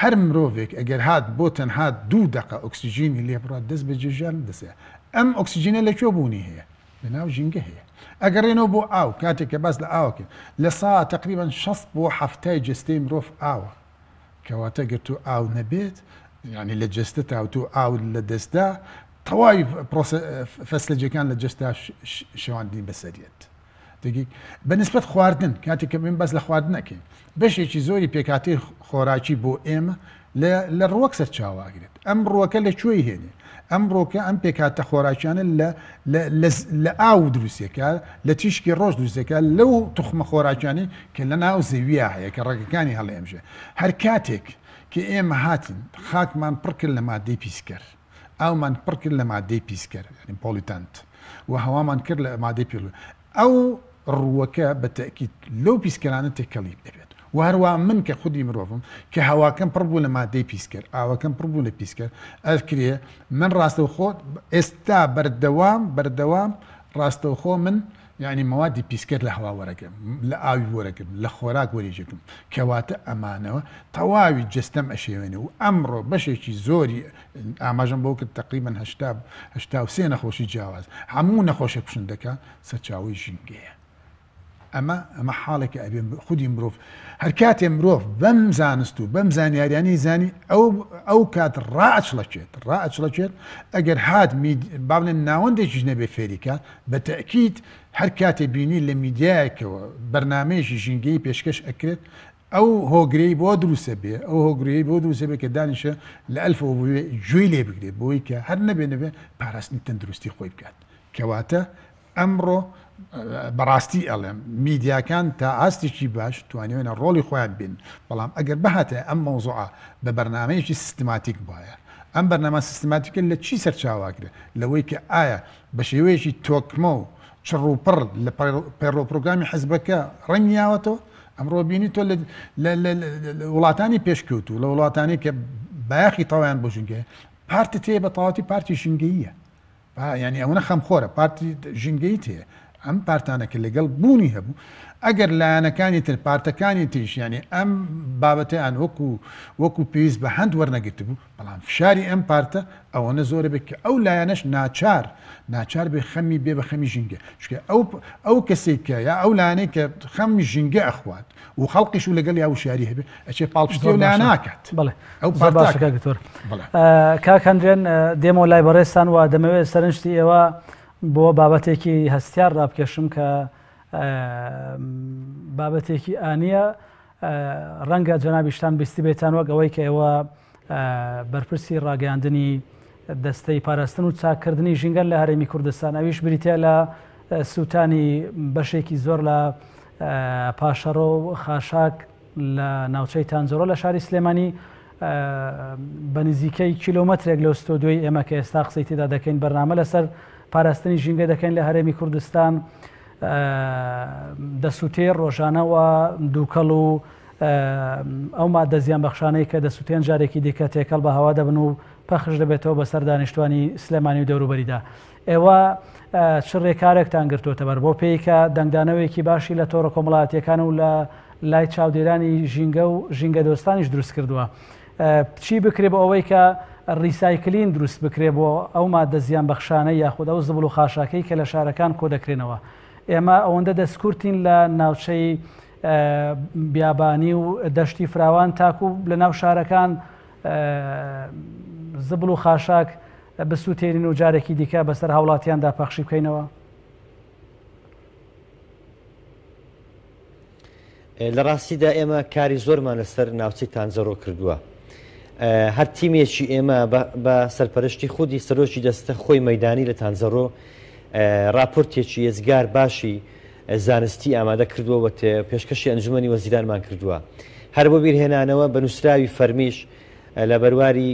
B: هەر مرۆڤێک ئەگەر هات بۆ تەنها 2 دقە ئۆکسیژینی لێ بڕات دەست بە جێژان دەسێ ئەم ئۆکسیژینە لەکوێ بوونی هەیە لەناو ژینگە هەیە ئەگەڕێنەوە بۆ ئاو کاتێک کە باس لە ئاوکە لە سا تقریبا 6 بۆ 7 جستەی مرۆڤ ئاوە کەواتە گرتو ئاو نەبێت یعنی لە جستە تاوتو ئاو لە دەستدا تەواوی فەسلەجەکان لە جستا شەواندنی بەسەریەت دەگی بەنسبەت خواردن کاتێک کە من باس لە خواردن نەکەین بەشێکی زۆری پێکاتی خۆراکی بۆ ئێمە لە ڕوەک سەرچاواگرێت ئەم ڕوەکە لەکوێی هێنێ ئەم ڕۆکە ئەم پێکاتە خۆراکیانە لە ئاو دروستێکە لە تیشکی ڕۆژ دروستێکە لەو توخمە خۆراکیانی کە لە ناو زەویە هەیە کە ڕێگەکانی هەڵێمژێ هەر کاتێک کە ئێمە هاتین خاکمان پڕ کرد لە مادەی پیسکەر ئەومان پڕ کرد لە مادەی پیسکەر یعنی پۆلیتانت و هەوامان کرد لە مادەی پیلو ئەو ڕووەکە بە تەکید لەو پیسکەرانە تێکەڵی دەبێت و هەروە من کە خودی مرۆڤم کە هەواکەم پڕ بوو لە مادەی پیسکەر ئاوەکەم پڕ بوو لە پیسکەر ئەفکرێ من ڕاستەوخۆ ئێستا بەردەوام ڕاستەوخۆ من یعنی مەوادی پیسکەر لە هەوا وەرەگەم لە ئاوی وەرەگەم لە خۆراک وەریژەکەم کەواتە ئەمانەوە تەواوی جستەم ئەشێوێنێ و ئەمڕۆ بەشێکی زۆری ئاماژەم بۆ کرد تقریبا 83 نەخۆشی جیاواز هەموو نەخۆشە کوشندەکە سەرچاوی ژینگەیە ئەمە حاڵێکی ئەبێ خودی مرۆڤ هەر کاتێ مرۆڤ بەم زانست و بەم زانیاریانی زانی ئەو کات ڕائەچڵەچێت ئەگەر هات با بڵێن ناوەندێکیش نەبێ فێریکە بە تەکید هەر کاتێ بینی لە میدیایەکەوە بەرنامەیەکی ژینگەی پێشکەش ئەکرێت ئەو هۆگرەی بۆ دروستە بێ ئەو هۆگرەی بۆ دروستە بێ کە دانیشە لە ئەلفەوە بوێ گوێی لێ بگرێت بۆی کە هەر نەبێ پاراستنی تەندروستی خۆی بکات کەواتە ئەمڕۆ بەڕاستی ئەڵێم میدیاکان تا ئاستێکی باش توانێنە ڕۆڵی خۆیان بین بەڵام ئەگەر بەهاتە ئەم مەوزوعە بە بەرنمەیەکی سیستماتیک بایە ئەم بەرنامە سیستماتیکە لە چی سەرچاواگرێت لەوەی کە ئایا بە شێوەیەکی تۆکمە و چڕوپڕ لە پەیڕۆپرۆگرامی حیزبەکە ڕەنگیاوەتەوە ئەمڕۆ بینی تۆ لە وڵاتانی پێشکەوت و لە وڵاتانی کە بایەخی تەوایان بۆ ژنگەیە پارتە تێ بە تەواتی پارتی ژینگەییە ینی ئەوەنە خەمخۆرە پارتی ژینگەی تێ ئەم پارتانەکە لەگەڵ بوونی هەبوو ئەگەر لایەنەکانی تر پارتەکانی تریش ینی ئەم بابەتیان وەکو پێویست بە هەند وەرنەگرت بوو بەڵام فشاری ئەم پارتە ئەوەنە زۆرە بێت کە ئەو لایەنەش ناچار بێ خەمی بێ بە خەمی ژینگە چکە ئەو کەسێککە یا ئەو لایەنەی کە خەمی ژینگە ئەخوات و خەڵقیش و لەگەڵ یا وشاری هەبێ ئەچێ پاڵپشتی و لایەن ناکات
A: بڵێ ئەو باشەکەتۆر کاکەندرێن دێمە لای بەڕێستان و دەمەوێت سەرنجتی ئێوە بۆ بابەتێکی هەستیار ڕابکێشم کە بابەتێکی ئانیە ڕەنگە جەنابیشتان بیستی بێتان وەک ئەوەی کە ئێوە بەرپرسی ڕاگەاندنی دەستەی پاراستن و چاکردنی ژینگەن لە هەرێمی کوردستان ئەویش بریتە لە سووتانی بەشێکی زۆر لە پاشەڕۆ و خاشاک لە ناوچەی تانزۆرۆ لە شاری سلێمانی بە نزیکەی کیلۆمەترێک لە ئۆستۆدیۆی ئێمە کە ئێستا قسەی تێدا دەکەین بەرنامە لەسەر پاراستنی ژینگە دەکەین لە هەرێمی کوردستان دەسووتێ ڕۆژانەوە دووکەڵ و ئەو مادە زیان بەخشانەی کە دەسووتێن جارێکی دیکە تێکەڵ بە هەوا دەبن و پەخش دەبێتەوە بەسەر دانیشتوانی سلێمانی و دەوروبەریدا ئێوە چ ڕێکارێکتان گرتوتە بەر بۆ پێیکە دەنگدانەوەیەکی باشی لە تۆڕە کۆمەڵاتیەکان و لە لای چاودێرانی ژینگە و ژینگە دۆستانیش دروست کردووە چی بکرێ بۆ ئەوەی کە ریسایکلین دروست بکرێ بۆ ئەو مادە زیان بەخشانەی یاخود ئەو زبڵ و خاشاکەی کە لە شارەکان کۆ دەکرێنەوە ئێمە ئەوەندە دەستکورتین لە ناوچەی بیابانی و دەشتی فراوان تاکو لە ناو شارەکان زبڵ و خاشاک بسووتێنین و جارێکی دیکە بەسەر هاوڵاتیاندا پەخشی بکەینەوە
C: لە ڕاستیدا ئێمە کاری زۆرمان لەسەر ناوچەی تانزەرۆ کردووە هەر تیمێکی ئێمە بە سەرپەرشتی خودی سەرۆکی دەستە خۆی مەیدانی لە تانزەرۆ راپۆرتێکی ێزگار باشی زانستی ئامادە کردووە پێشکەشی ئەنجومەنی وەزیرانمان کردووە هەر بۆ بیرهێنانەوە بە نووسراوی فەرمیش لە بەرواری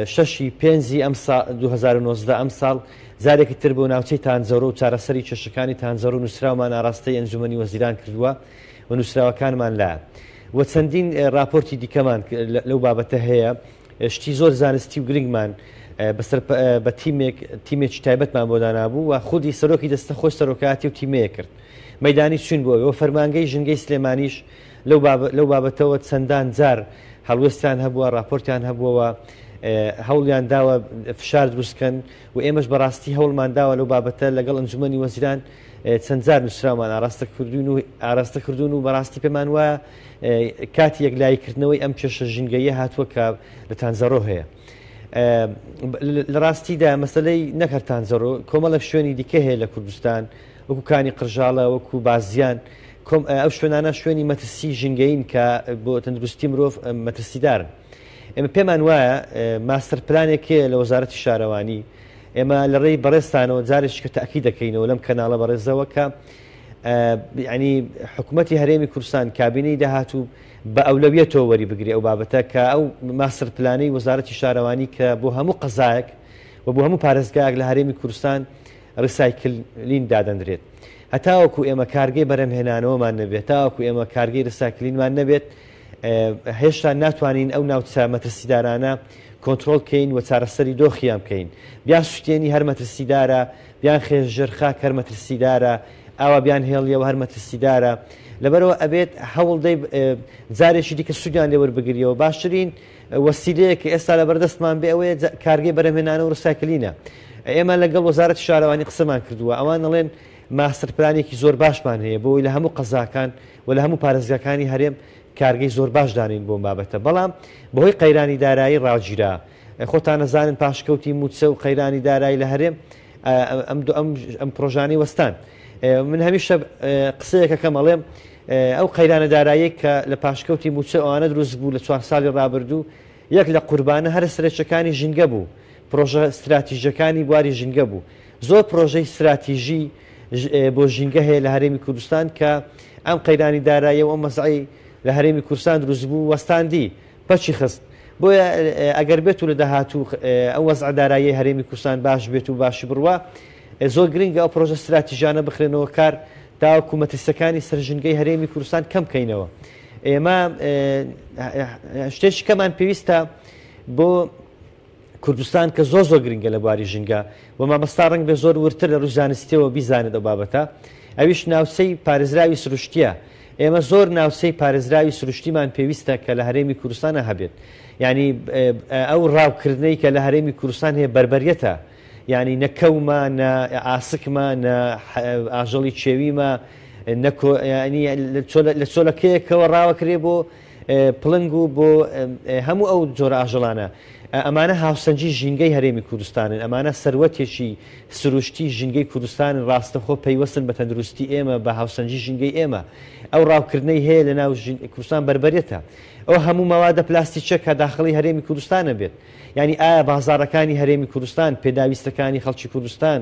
C: 6/5 ئەم ساڵ زارێکی تر بۆ ناوچەی تانزەرۆ و چارەسەری کێشەکانی تانزەرۆ نووسراومان ئاراستەی ئەنجومەنی وەزیران کردووە و نووسراوەکانمان لایە و چەندین راپۆرتی دیکەمان لەو بابەتە هەیە شتی زۆر زانستی و گرنگمان بە تیمێکی تایبەتمان بۆ دانابوو و خودی سەرۆکی دەستە خۆی سەرۆکاتی و تیمەیە کرد مەیدانی چوین بۆەوە فەرمانگەی ژنگەی سلێمانیش لەو بابەتەوە چەندان جار هەڵوێستیان هەبووە راپۆرتیان هەبووەوە هەوڵیان داوە فشار دروستکەن و ئێمەش بەڕاستی هەوڵمان داوە لەو بابەتە لەگەڵ ئەنجومەنی وەزیران چەند جار نووسرامان ئاراستە کردوون و بەڕاستی پێمان وایە کاتی یەکلایکردنەوەی ئەم کێشە ژینگەیە هاتووە کە لە تانزەرۆ هەیە لە ڕاستیدا مەسلەی نەکرد تانزەرۆ کۆمەڵە شوێنی دیکە هەیە لە کوردستان وەکو کانی قرژاڵە وەکو بازیان ئەو شوێنانە شوێنی مەترسی ژینگەین کە بۆ تەندروستی مرۆڤ مەترسیدارن ئێمە پێمان وایە ماستەر پلانێکەیە لە وەزارەتی شارەوانی ئێمە لە ڕێی بەڕێستانەوە جارێکی کە تاکی دەکەینەوە لەم کەناڵە بەڕێزەوە کە ینی حکوومەتی هەرێمی کوردستان کابینەی داهاتوو بە ئەولەویەتەوە وەری بگری ئەو بابەتە کە ئەو ماستەر پلانەی وەزارەتی شارەوانی کە بۆ هەموو قەزایەک و بۆ هەموو پارێزگایەک لە هەرێمی کوردستان ڕیسایکلین دادەندرێت هەتاوەکو ئێمە کارگەی بەرەمهێنانەوەمان نەبێت تاوەکو ئێمە کارگەی ڕیسایکلینمان نەبێت هێشتا ناتوانین ئەو ناوچە مەترسیدارانە کۆنتترۆل بکەین و چارەسەری دۆخیان بکەین بیان سووتێنی هەر مەترسیدارە بیان خێژژەرخا هەر مەترسیدارە ئاوا بیان هێڵیەوە هەر مەترسیدارە لەبەرەوە ئەبێت هەوڵ دەی جارێکی دیکە سوودیان لێوە بگریەوە باشترین وەسیلەیە کە ئێستا لە بەردەستمان بێ ئەوەیە کارگەی بەرەمهێنانە و ڕساکلینە ئێمە لەگەڵ وەزارەتی شارەوانی قسەمان کردووە ئەوان دەڵێن ماستەرپلانێکی زۆر باشمان هەیە بۆی لە هەموو قەزاکان و لە هەموو پارێزگاکانی هەرێم کارگەی زۆر باش دانین بۆ بابەتە بەڵام بەهۆی قەیرانی دارایی ڕاوگیرا خۆتان نەزانن پاشکەوتی موچە و قەیرانی دارایی لە هەرێم ئەم پرۆژانەی وەستان من هەمیشە قسەیەکەکەم ئەڵێم ئەو قەیرانە دارایی کە لە پاشکەوتی موچە ئەوانە دروست بوو لە 4 ساڵی ڕابردوو یەک لە قوربانە هەر سەرچەکانی ژینگە بوو پرۆژە استراتیژەکانی بواری ژینگە بوو زۆر پرۆژەی استراتیژی بۆ ژینگە هەیە لە هەرێمی کوردستان کە ئەم قەیرانی دارایی و ئەم مەزعی لە هەرێمی کوردستان دروست بوو وەستاندی پەچی خست بۆیە ئەگەر بێت و لە داهاتوو ئەو وەزع دارایی هەرێمی کوردستان باش بێت و باشی بڕوە زۆر گرنگە ئەو پرۆژە استراتیژانە بخرێنەوە کار تاوەکو مەترسیەکانی سەرژینگەی هەرێمی کوردستان کەم بکەینەوە ئێمە شتێکی کەمان پێویستە بۆ کوردستان کە زۆر گرنگە لە بواری ژینگە و مامەستا ڕەنگ بێ زۆر ورتر لە ڕووزانستیەوە بیزانێت ئەو بابەتە ئەویش ناوچەی پارێزراوی سروشتیە ئێمە زۆر ناوچەی پارێزراوی سروشتیمان پێویستە کە لە هەرێمی کوردستانە هەبێت یعنی ئەو ڕاوکردنەی کە لە هەرێمی کوردستان هەیە بربەریەتە یعنی نەکەومە نە ئاسکمە نە ئاژەڵی چێویمە لە چۆلەکەیەکەوە ڕاوەکرێ بۆ پڵنگ و بۆ هەموو ئەو جۆرە ئاژەڵانە ئەمانە هاوسەنجی ژینگەی هەرێمی کوردستانن ئەمانە سەروەتێکی سروشتی ژینگەی کوردستان ڕاستەخۆ پەیوەستن بە تەندروستی ئێمە بە هاوسەنجی ژینگەی ئێمە ئەو ڕاوکردنەی هەیە لە ناو کوردستان بربەرێتە ئەو هەموو مەوادە پلاستیکە کە داخڵی هەرێمی کوردستانە بێت ینی ئایا بازارەکانی هەرێمی کوردستان پێداویستەکانی خەڵکی کوردستان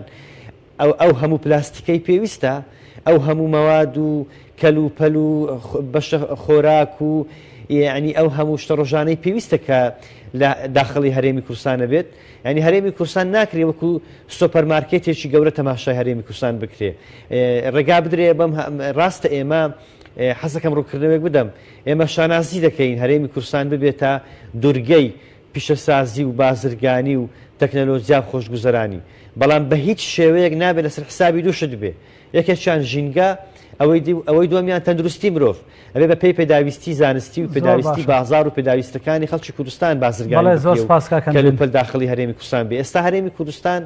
C: ئەو هەموو پلاستیکەی پێویستە ئەو هەموو مەواد و کەل و پەل و بەشە خۆراک و یعنی ئەو هەموو شتە ڕۆژانەی پێویستە کە لە داخڵی هەرێمی کوردستانە بێت ینی هەرێمی کوردستان ناکرێ وەکو سۆپەرمارکێتێکی گەورە تەماشای هەرێمی کوردستان بکرێ ڕێگا بدرێ بەم ڕاستە ئێمە حەزەکەم ڕووکردنەوەک بدەم ئێمە شانازی دەکەین هەرێمی کوردستان ببێتە دوورگەی پیشەسازی و بازرگانی و تەکنەلۆژیا خۆشگوزەرانی بەڵام بە هیچ شێوەیەک نابێت لەسەر حسابی دووشت بێ یەکێکیان ژینگە ئەوەی دووەمیان تەندروستی مرۆڤ ئەبێ بە پێی پێداویستی زانستی و پێداویستی بازار و پێداویستەکانی خەڵکی کوردستان بازرگانی کەلوپەل داخڵی هەرێمی کوردستان بێ ئێستا هەرێمی کوردستان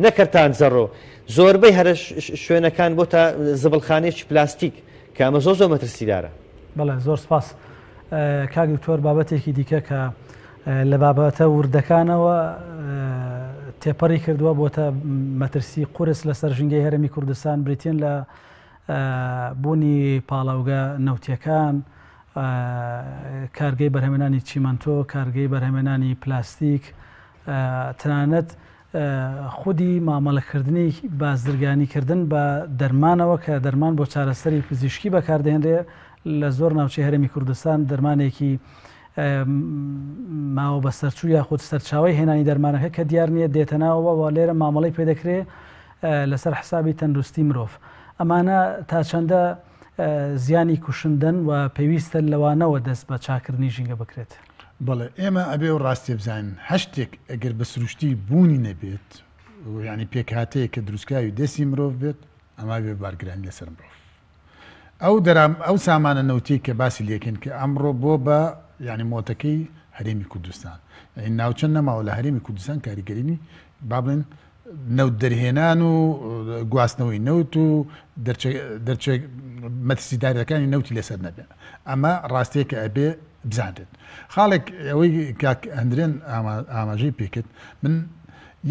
C: نەکەرتان زەڕۆ زۆربەی هەرە شوێنەکان بۆتە زبڵخانەیەکی پلاستیک کە ئەمە زۆر مەترسیدارە
A: بەڵێ زۆر سپاس کاک دکتۆر بابەتێکی دیکە کە لە بابەتە وردەکانەوە تێپەڕی کردووە بۆتە مەترسی قورس لەسەر ژینگەی هەرێمی کوردستان بریتین لە بوونی پاڵاوگە نەوتیەکان کارگەی بەرهەمێنانی چیمەنتۆ کارگەی بەرهەمێنانی پلاستیک تەنانەت خودی مامەڵەکردنی بازرگانیکردن بە دەرمانەوە کە دەرمان بۆ چارەسەری پزیشکی بەکاردێنرێ لە زۆر ناوچەی هەرێمی کوردستان دەرمانێکی ماوە بە سەرچوو یاخود سەرچاوی هێنانی دەرمانەکە کە دیار نییە دێتەناوە لێرە مامەڵی پێدەکرێ لەسەر حسابی تەندروستی مرۆڤ ئەمانە تا چەندە زیانی کوشندن و پێویستە لەوانەوە دەست بە چاکردنی ژینگە بکرێت
B: بەڵێ ئێمە ئەبێ و ڕاستی بزانین هەشتێک ئەگەر بە سروشتی بوونی نەبێت ینی پێکهاتەیە کە دروستکاوی دەستی مرۆڤ بێت ئەما بێ بارگرانی لەسەر مرۆڤ ئەو سامانە نەوتی کە باسی لێکن کە ئەمڕۆ بۆ بە ینی مۆتەکەی هەرێمی کوردستان ناوچەند نەماوە لە هەرێمی کوردستان کاریگەرینی با بڵێن نەوت دەرهێنان و گواستنەوەی نەوت و مەترسیداریەکانی نەوتی لەسەر نەبێت ئەمە ڕاستەیە کە ئەبێ بزانێت خاڵێک ئەوەی کاک هەندرێن ئاماژەی پێکرد من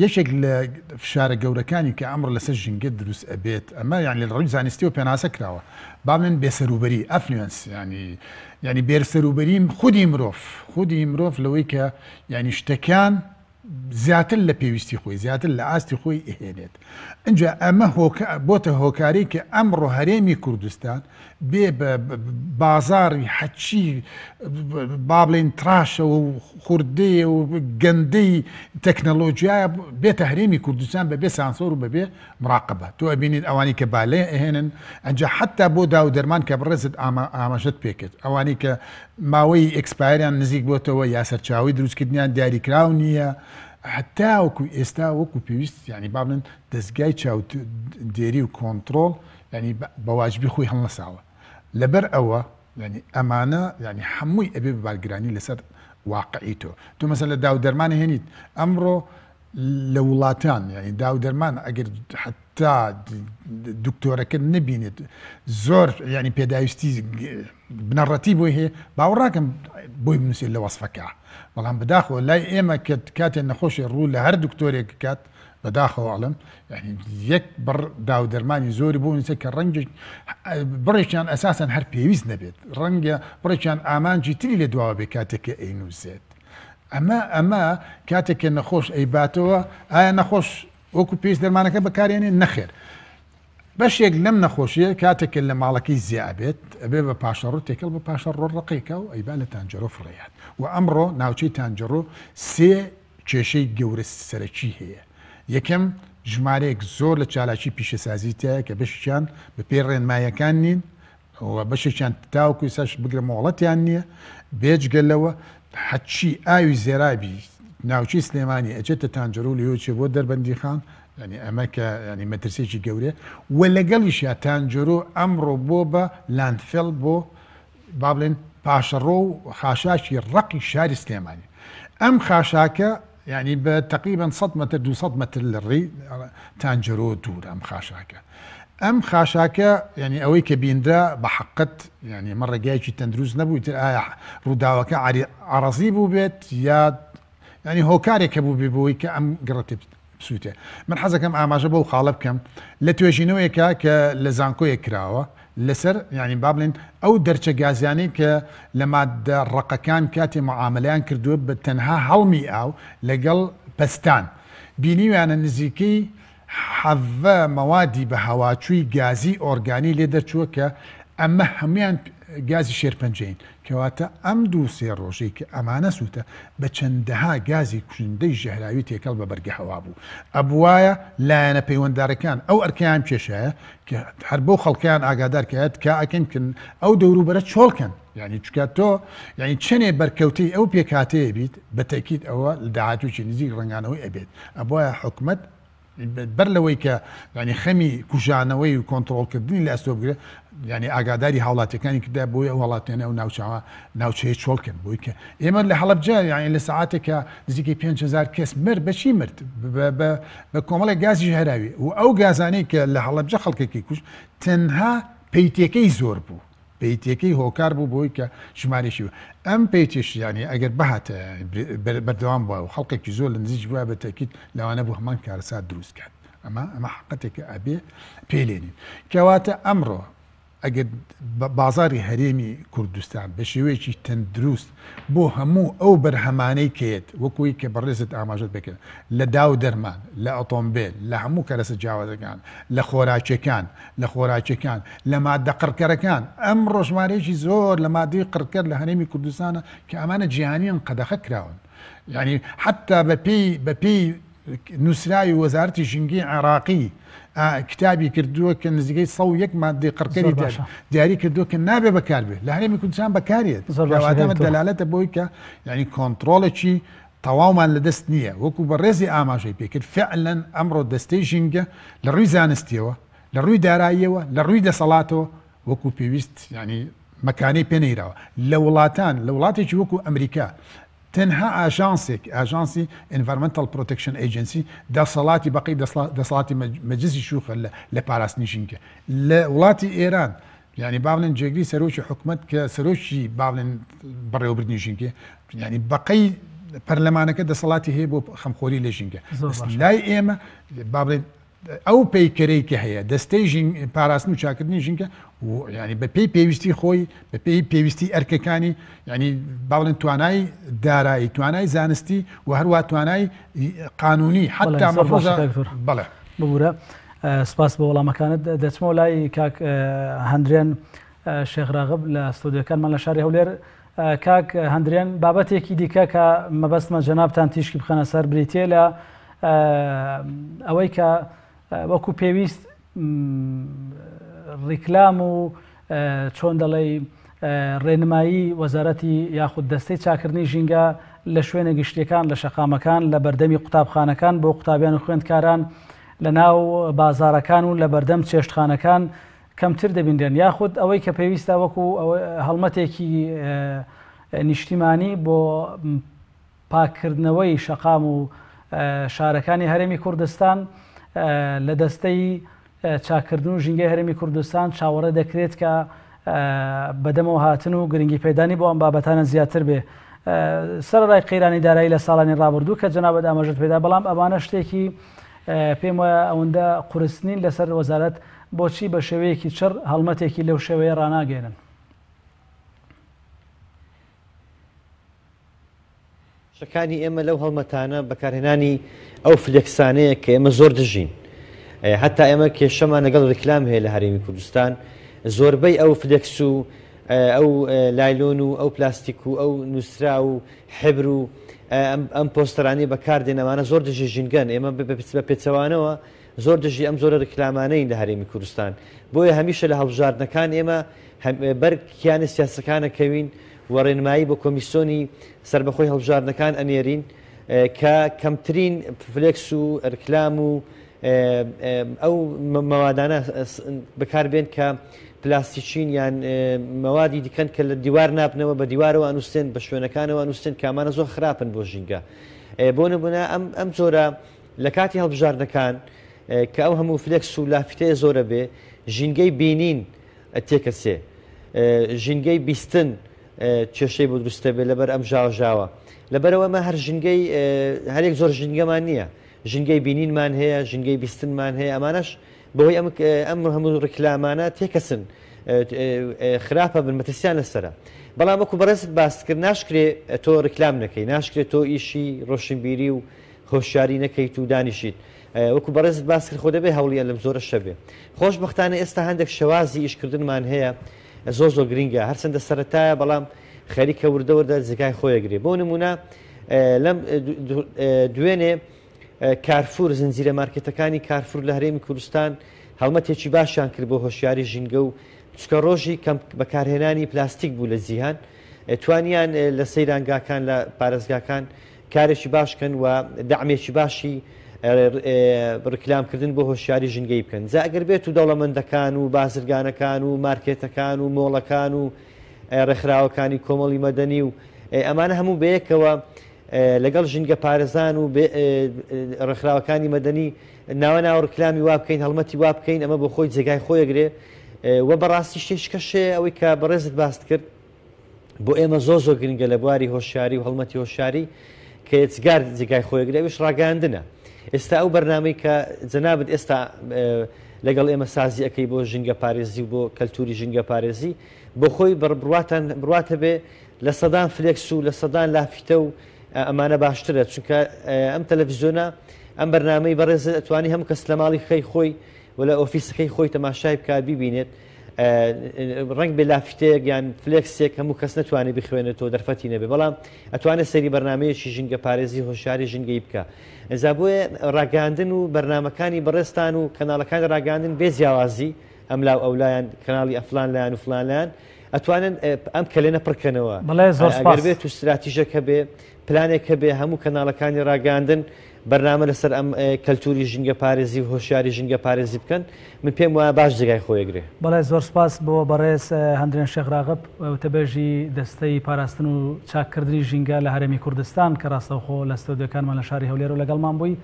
B: یەکێک لە فشارە گەورەکانی کە ئەمڕ لەسەر ژینگە دروست ئەبێت ئەمە یان لە ڕووی زانستی و پێناسە کراوە با بڵێن بێسەروبەری ئەفلوێنس ینی بێسەروبەری خودی مرۆڤ لەوەی کە ینی شتەکان زیاتر لە پێویستی خۆی زیاتر لە ئاستی خۆی ئەهێنێت اینجا ئەمە بۆتە هۆکاری کە ئەمڕۆ هەرێمی کوردستان بێ بە بازاری حەچی با بڵێن تراشە و خوردەیە و گەندەی تەکنەلۆژیایە بێتە هەرێمی کوردستان بەبێ سانسۆر و بەبێ مراقبە تۆ ئەبینیت ئەوانی کە بالێ ئەهێنن ئەنجا حتا بۆ داو دەرمان کە بڕێزت ئاماژەت پێکرد ئەوانی کە ماوەی ئەکسپایریان نزیک بۆتەوە یا سەرچاوی دروستکردنیان دیاریکراو نییە حتا وەکو ئێستا وەکو پێویست ینی با بڵێن دەستگای چاوت دێری و کۆنتترۆل ینی بەواجبی خۆی هەڵنەساوە لەبەر ئەوە ینی ئەمانە ینی هەمووی ئەبێ بەبارگرانی لەسەر واقعی تۆ مەسەن لە داو دەرمانە هێنیت ئەمڕۆ لە وڵاتان ینی داو دەرمان ئەگەر تا دکتۆرەکە نبینێت زۆر ینی پێداویستی بنەڕەتی بۆی هەیە باوەڕاکەم بۆی بنووسێت لە وەسفەکە بەڵام بەداخەوە لای ئێمە کە کاتێن نەخۆشی ڕوو لە هەر دکتۆرێک کات بەداخەوەڵم یەک بڕ داودەرمانی زۆری بۆ نووسێت کە ڕەنگە بڕێکیان ئەساسەن هەر پێویست نەبێت ڕەنگە بڕێکیان ئامانجی تری لێ دواوە بێ کاتێککە ئەینووسێت ئەمە کاتێککە نەخۆش ئەیباتەوە ئایا نەخۆش وەکو پێویست دەرمانەکە بەکارێنێ نەخێر بەشێک لەم نەخۆشیە کاتێکە لە ماڵەکەی زیابێت ئەبێ بە پاشەڕۆ تێکەڵ بە پاشە ڕۆڕقیکە و ئەیبا لە تانجەرۆ فڕێات و ئەمڕۆ ناوچەی تانجەرۆ سێ کێشەی گەورە سەرەکی هەیە یەکەم ژمارەیەک زۆر لە چالاکی پیشەسازیتەیە کە بەشیان بە پێ ڕێنمایەکان نین و بەشێکیان تاوکوی سەش بگرە مۆڵەتیان نییە بێجگەلەوە حەچی ئاوی زێرابی ناوچی سلێمانی ئەچێتە تانجەرۆ و لێوچێ بۆ دەربەندی خان ینی ئەمە کە ینی مەترسێکی گەورێ و لەگەڵیشە تانجەرۆ ئەمڕۆ بۆ بە لاندفێڵ بۆ با بڵێن پاشەڕۆ و خاشاکی ڕقی شاری سلێمانی ئەم خاشاکە ینی بە تقریبان 100 متر 200 متر لە ڕێی تانجەرۆ دوور ئەم خاشاکە ئەم خاشاکە ینی ئەوەی کە بیندرا بە حقت ینی مە ڕێگایکی تەندروست نەبووی تر ئایا ڕووداوەکە عرەزی بوو بێت یا ینی هۆکارێکە بوو بێ بۆی کە ئەم گڕەتی سووتێ من حەزەکەم ئاماژە بەو خاڵە بکەم لە توێژینەوەیەکە کە لە زانکۆیە کراوە لەسەر ینی با بڵێن ئەو دەرچە گازیانەی کە لە مادە ڕقەکان کاتێ معاملەیان کردووە بە تەنها هەڵمی ئاو لەگەڵ پەستان بینیویانە نزیکەی حەڤە مەوادی بە هەواچووی گازی ئۆرگانی لێ دەرچووە کە ئەمە هەمویان گازی شێرپەنجەین کەواتە ئەم دوو سێ ڕۆژەی کە ئەمانە سووتە بە چەندەها گازی کوژندەی ژەهراوی تێکەڵ بە بەرگە هەوا بوو ئەبوایە لایەنە پەیوەنددارەکان ئەو ئەرکیان کێشایە کە هەر بۆ خەڵکیان ئاگادارکەیت کا ئەکەن ئەو دەوروبەرە چۆڵکەن یعنی چکات تۆ یعنی چنێ بەرکەوتەی ئەو پێکاتەیە بیت بە تەکید ئەوە لە داهاتووی نزیک ڕنگانەوەی ئەبێت ئەبوایە حکومەت بەر لەوەی کە ینی خەمی کوژانەوەی و کۆنتترۆلکردنی لە ئەستۆ بگرێت ینی ئاگاداری هاوڵاتەکانی کردا بۆی ئەو وڵاتێنە و ناوچاوە ناوچەیە چۆڵکن بۆی کە ئێمە لە هەڵەبجە یانی لە سعاتێکە نزیکەی 5,000 کەس مرد بەچی مرد بە کۆمەڵی گازی هەراوی و ئەو گازانەی کە لە هەڵەبجە خەڵکێکی کوش تەنها پەیتەکەی زۆر بوو پەیتەکەی هۆکار بوو بۆی کە ژمارەشی ئەم پێیتش ینی ئەگەر بەهاتە بەردەوام بووە و خەڵکێکی زۆر لە نزیک بووە بە تەکید لەوانە بوو هەمان کارەسات دروست کرد ئەمە حقەتێکە ئەبێ پێلێنین کەواتە ئەمڕۆ ئەگەر بازاری هەرێمی کوردستان بە شێوەیەکی تەندروست بۆ هەموو ئەو بەرهەمانەی کێت وەکوی کە بەڕێزت ئاماژت بکرد لە داو دەرمان لە ئۆتۆمبیل لە هەموو کەرەسە جیاوازەکان لە خۆراکیەکان لە مادە قڕکەرەکان ئەم ڕۆژمارەیەکی زۆر لە مادەی قڕکەر لە هەرێمی کوردستانە کە ئەمانە جیهانیان قەدەخە کراون ینی حتا بەپێی نووسراوی وەزارەتی ژینگەی عێراقی کتابی کردووە کە نزیکەی 100 مادەی قڕکەری دیاری کردووە کە نابێ بەکاربێت لە هەرێمی کوردستان بەکارێت واتەمە دەلالەتە بۆی کە ینی کۆنتترۆڵێکی تەواومان لە دەست نییە وەکو بە ڕێزی ئاماژەی پێکرد فعلەن ئەمڕۆ دەستەی ژینگە لە ڕووی زانستیەوە لە ڕووی داراییەوە لە ڕووی دەسەڵاتەوە وەکو پێویست ینی مەکانەی پێنەیراوە لە وڵاتان لە وڵاتێکی وەکو ئەمریکا تەنها ئاژانسی Environmental Protection Agency دەسەڵاتی بەقی دەسەڵاتی مەجلسی شوخە لە پاراستنی ژینگە لە وڵاتی ئێران ینی باڵێن جێگری سەرۆکی حکومت کە سەرۆکی باڵێن بەڕێوەبردنی ژینگە ینی بەقەی پەرلەمانەکە دەسەڵاتی هەیە بۆ خەمخۆری لە ژینگە لای ئێمە باڵێن ئەو پەیکەرەی کە هەیە دەستەی پاراستن و چاکردنی ژینگە ینی بە پێی پێویستی خۆی بە پێی پێویستی ئەرکەکانی ینی باڵێن توانای دارایی توانای زانستی و هەروە توانای قانونی حتا بەڵێ
A: ببوورە سپاس بە وەڵامەکانت دەچمەوە لای کاک هەندرێن شێخ راغب لە ستۆدیۆکانمان لە شاری هەولێر کاک هەندرێن بابەتێکی دیکە کە مەبەستمە جەنابتان تیشکی بخەنە سەر بریتێ لە ئەوەی کە وەکو پێویست ڕیکلام و چۆن دەڵێ ڕێنمایی وەزارەتی یاخود دەستەی چاکردنی ژینگە لە شوێنە گشتیەکان لە شەقامەکان لە بەردەمی قوتابخانەکان بۆ قوتابیان و خوێندکاران لە ناو بازارەکان و لە بەردەم چێشتخانەکان کەمتر دەبیندێن یاخود ئەوەی کە پێویستە وەکو هەڵمەتێکی نیشتیمانی بۆ پاکردنەوەی شەقام و شارەکانی هەرێمی کوردستان لە دەستەی چاکردن و ژینگەی هەرێمی کوردستان چاوەڕێ دەکرێت کە بەدەمەوە هاتن و گرنگی پێدانی بۆ ئەم بابەتانە زیاتر بێ. سەرڕای قەیرانی دارایی لە ساڵانی ڕابردوو کە جەنابەت ئاماژەت پێدا، بەڵام ئەمانە شتێکی پێم وایە ئەوەندە قورسنین لەسەر وەزارەت بۆچی بە شێوەیەکی چڕ هەڵمەتێکی لەو شێوەیە ڕناگەێنن؟
C: شەکانی ئێمە لەو هەڵمەتانە بەکارهێنانی ئەو فلێکسانەیە کە ئێمە زۆر دژین، حتا ئێمە کێشەمان لەگەڵ ڕیکلام هەیە لە هەرێمی کوردستان. زۆربەی ئەو فلێکس و ئەو لایلۆن و ئەو پلاستیک و ئەو نووسرا و حبر و ئەم پۆستەرانی بەکاردێن، ئەمانە زۆر دژی ژینگەن. ئێمە بە پێچەوانەوە زۆر دژی ئەم زۆرە ڕیکلامانەی لە هەرێمی کوردستان. بۆیە هەمیشە لە هەڵبژاردنەکان ئێمە بەرکیانە سیاسەکانەکەوین و ڕێنمایی بۆ کۆمیسیۆنی سربەخۆی هەڵبژاردنەکان ئەنێرین کە کەمترین فلێکس و ڕیکلام و ئەو مەوادانە بەکاربێن کە پلاستیکین یان مەوادی دیکەن کە لە دیوار نابنەوە بە دیوارەوە ئەنووسێن، بە شوێنەکانەوە ئەنووسێن، کامانە زۆر خراپن بۆ ژینگە. بۆ نمونە ئەم زۆرە لە کاتی هەڵبژاردنەکان کە ئەو هەموو فلێکس و لافتەیە زۆرە بێ، ژینگەی بینین تێکەچێ، ژینگەی بیستن کێشەی بۆ دروستە بێ لەبەر ئەم ژاوە. لەبەرەوە ئەمە هەر ژینگەی هەرێک زۆر ژینگەمان نییە، ژینگەی بینینمان هەیە، ژینگەی بیستنمان هەیە. ئەمانەش بەهۆی ئەم هەموو ڕیکلامانە تێکەچن، خراپە بن، مەترسیان لەسەرە. بەڵام وەکو بەڕێزت باس کرد، ناشکرێ تۆ ڕیکلام نەکەی، ناشکرێت تۆ ئیشی ڕۆشنبیری و هۆشیاری نەکەیت و دانیشیت. وەکو بەڕێزت باس کرد، خۆ دەبێ هەوڵیان لەم زۆرە شەبێ. خۆشبەختانە ئێستا هەندێک شەوازی ئیشکردنمان هەیە زۆر گرنگە، هەرچەندە سەرەتایە، بەڵام خەریکە وردەوردە جێگای خۆیەگرێ. بۆ نمونە لەم دوێنێ کارفور، زنجیرە مارکێتەکانی کارفور لە هەرێمی کوردستان هەڵمەتێکی باشیان کرد بۆ هۆشیاری ژینگە و چکە ڕۆژی کەم بەکارهێنانی پلاستیک بوو لە جیهان، توانیان لە سەیرانگاکان لە پارێزگاکان کارێکی باشکەن و دەعمێکی باشی ڕیکلامکردن بۆ هۆشیاری ژینگەی بکەن. جا ئەگەر بێت و دەوڵەمەندەکان و بازرگانەکان و مارکێتەکان و مۆڵەکان و ڕێکخراوەکانی کۆمەڵی مەدەنی و ئەمانە هەموو بەیەکەوە لەگەڵ ژینگە پارێزان و ڕێکخراوەکانی مەدەنی ناوە ڕیکلامی وا بکەین، هەڵمەتی وا بکەین، ئەمە بۆ خۆی جێگای خۆیەگرێ. وە بەڕاستی شتێکەشێ ئەوەی کە بەڕێزت باست کرد بۆ ئێمە زۆر گرنگە لە بواری هۆشیاری و هەڵمەتی هۆشیاری کە ێجگار جێگای خۆیەگرێ، ئەوش ڕاگەاندنە. ئێستا ئەو بەرنامەی کە جەنابەت ئێستا لەگەڵ ئێمە سازی ئەەکەی بۆ ژینگە پارێزی و بۆ کەلتوری ژینگە پارێزی، بۆ خۆی بڕواتە بێ لە سەدان فلێکس و لە سەدان لافیتە و ئەمانە باشترە، چونکە ئەم تەلەڤیزۆنە ئەم بەرنامەی بەڕێز ئەتوانی هەموو کەس لە ماڵی خۆی و لە ئۆفیسەکەی خۆی تەماشای بکات ببینێت، ڕنگ بێ لافتەیەک یان فلێکسێک هەموو کەس نتوانێت بخوێنێتەوە دەرفەتی نەبێ، بەڵام ئەتوانێت سەیری بەرنمەیەکی ژینگە پارێزی هۆشیاری ژینگەی بکە. ئەزا بۆیە ڕاگەاندن و بەرنمەکانی بەڕێستان و کەناڵەکانی ڕاگەاندن بێ جیاوازی ئەم لاو ئەولایان کەناڵی ئەفلان لایەن و فلانیان ئەتوانن ئەم کەلێنە پڕکەنەوە. ئەگەر بێت و استراتیژەکە بێ، پلانێکە بێ، هەموو کەناڵەکانی ڕاگەاندن بەرنامە لەسەر ئەم کەلتوری ژینگە پارێزی و هۆشیاری ژینگە پارێزی بکەن، من پێم وایە باش جێگای خۆیەگرێ.
A: بەڵێ زۆر سپاس بۆ بەڕێز هەندرێن شێخ راغب، وتەبێژی دەستەی پاراستن و چاککردنی ژینگە لە هەرێمی کوردستان کە ڕاستەوخۆ لە ستۆدیۆکانمان لە شاری هەولێر و لەگەڵمان بووی.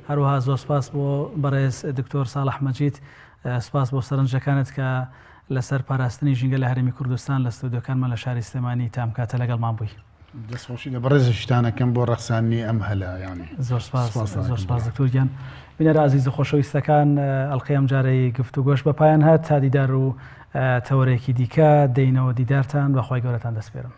A: هەروەها زۆر سپاس بۆ بەڕێز دکتۆر ساڵح مەجید، سپاس بۆ سەرنجەکانت کە لەسەر پاراستنی ژینگە لە هەرێمی کوردستان لە ستۆدیۆکانمان لە شاری سلێمانی تامکاتە لەگەڵمان بووی.
B: دەستخۆشی لە بەڕێز شتانەکەم بۆ ڕەخسانی ئەم هەلە یانی
A: زۆر سپاس دکتۆرگیان. بینەرە عەزیز و خۆشەویستەکان، ئەڵقەی ئەم جارەی گفتوگۆش بە پایان هات تا دیدار و تەوەرێکی دیکە دەینەوە دیدارتان، بەخوای گەورەتان دەسپێرم.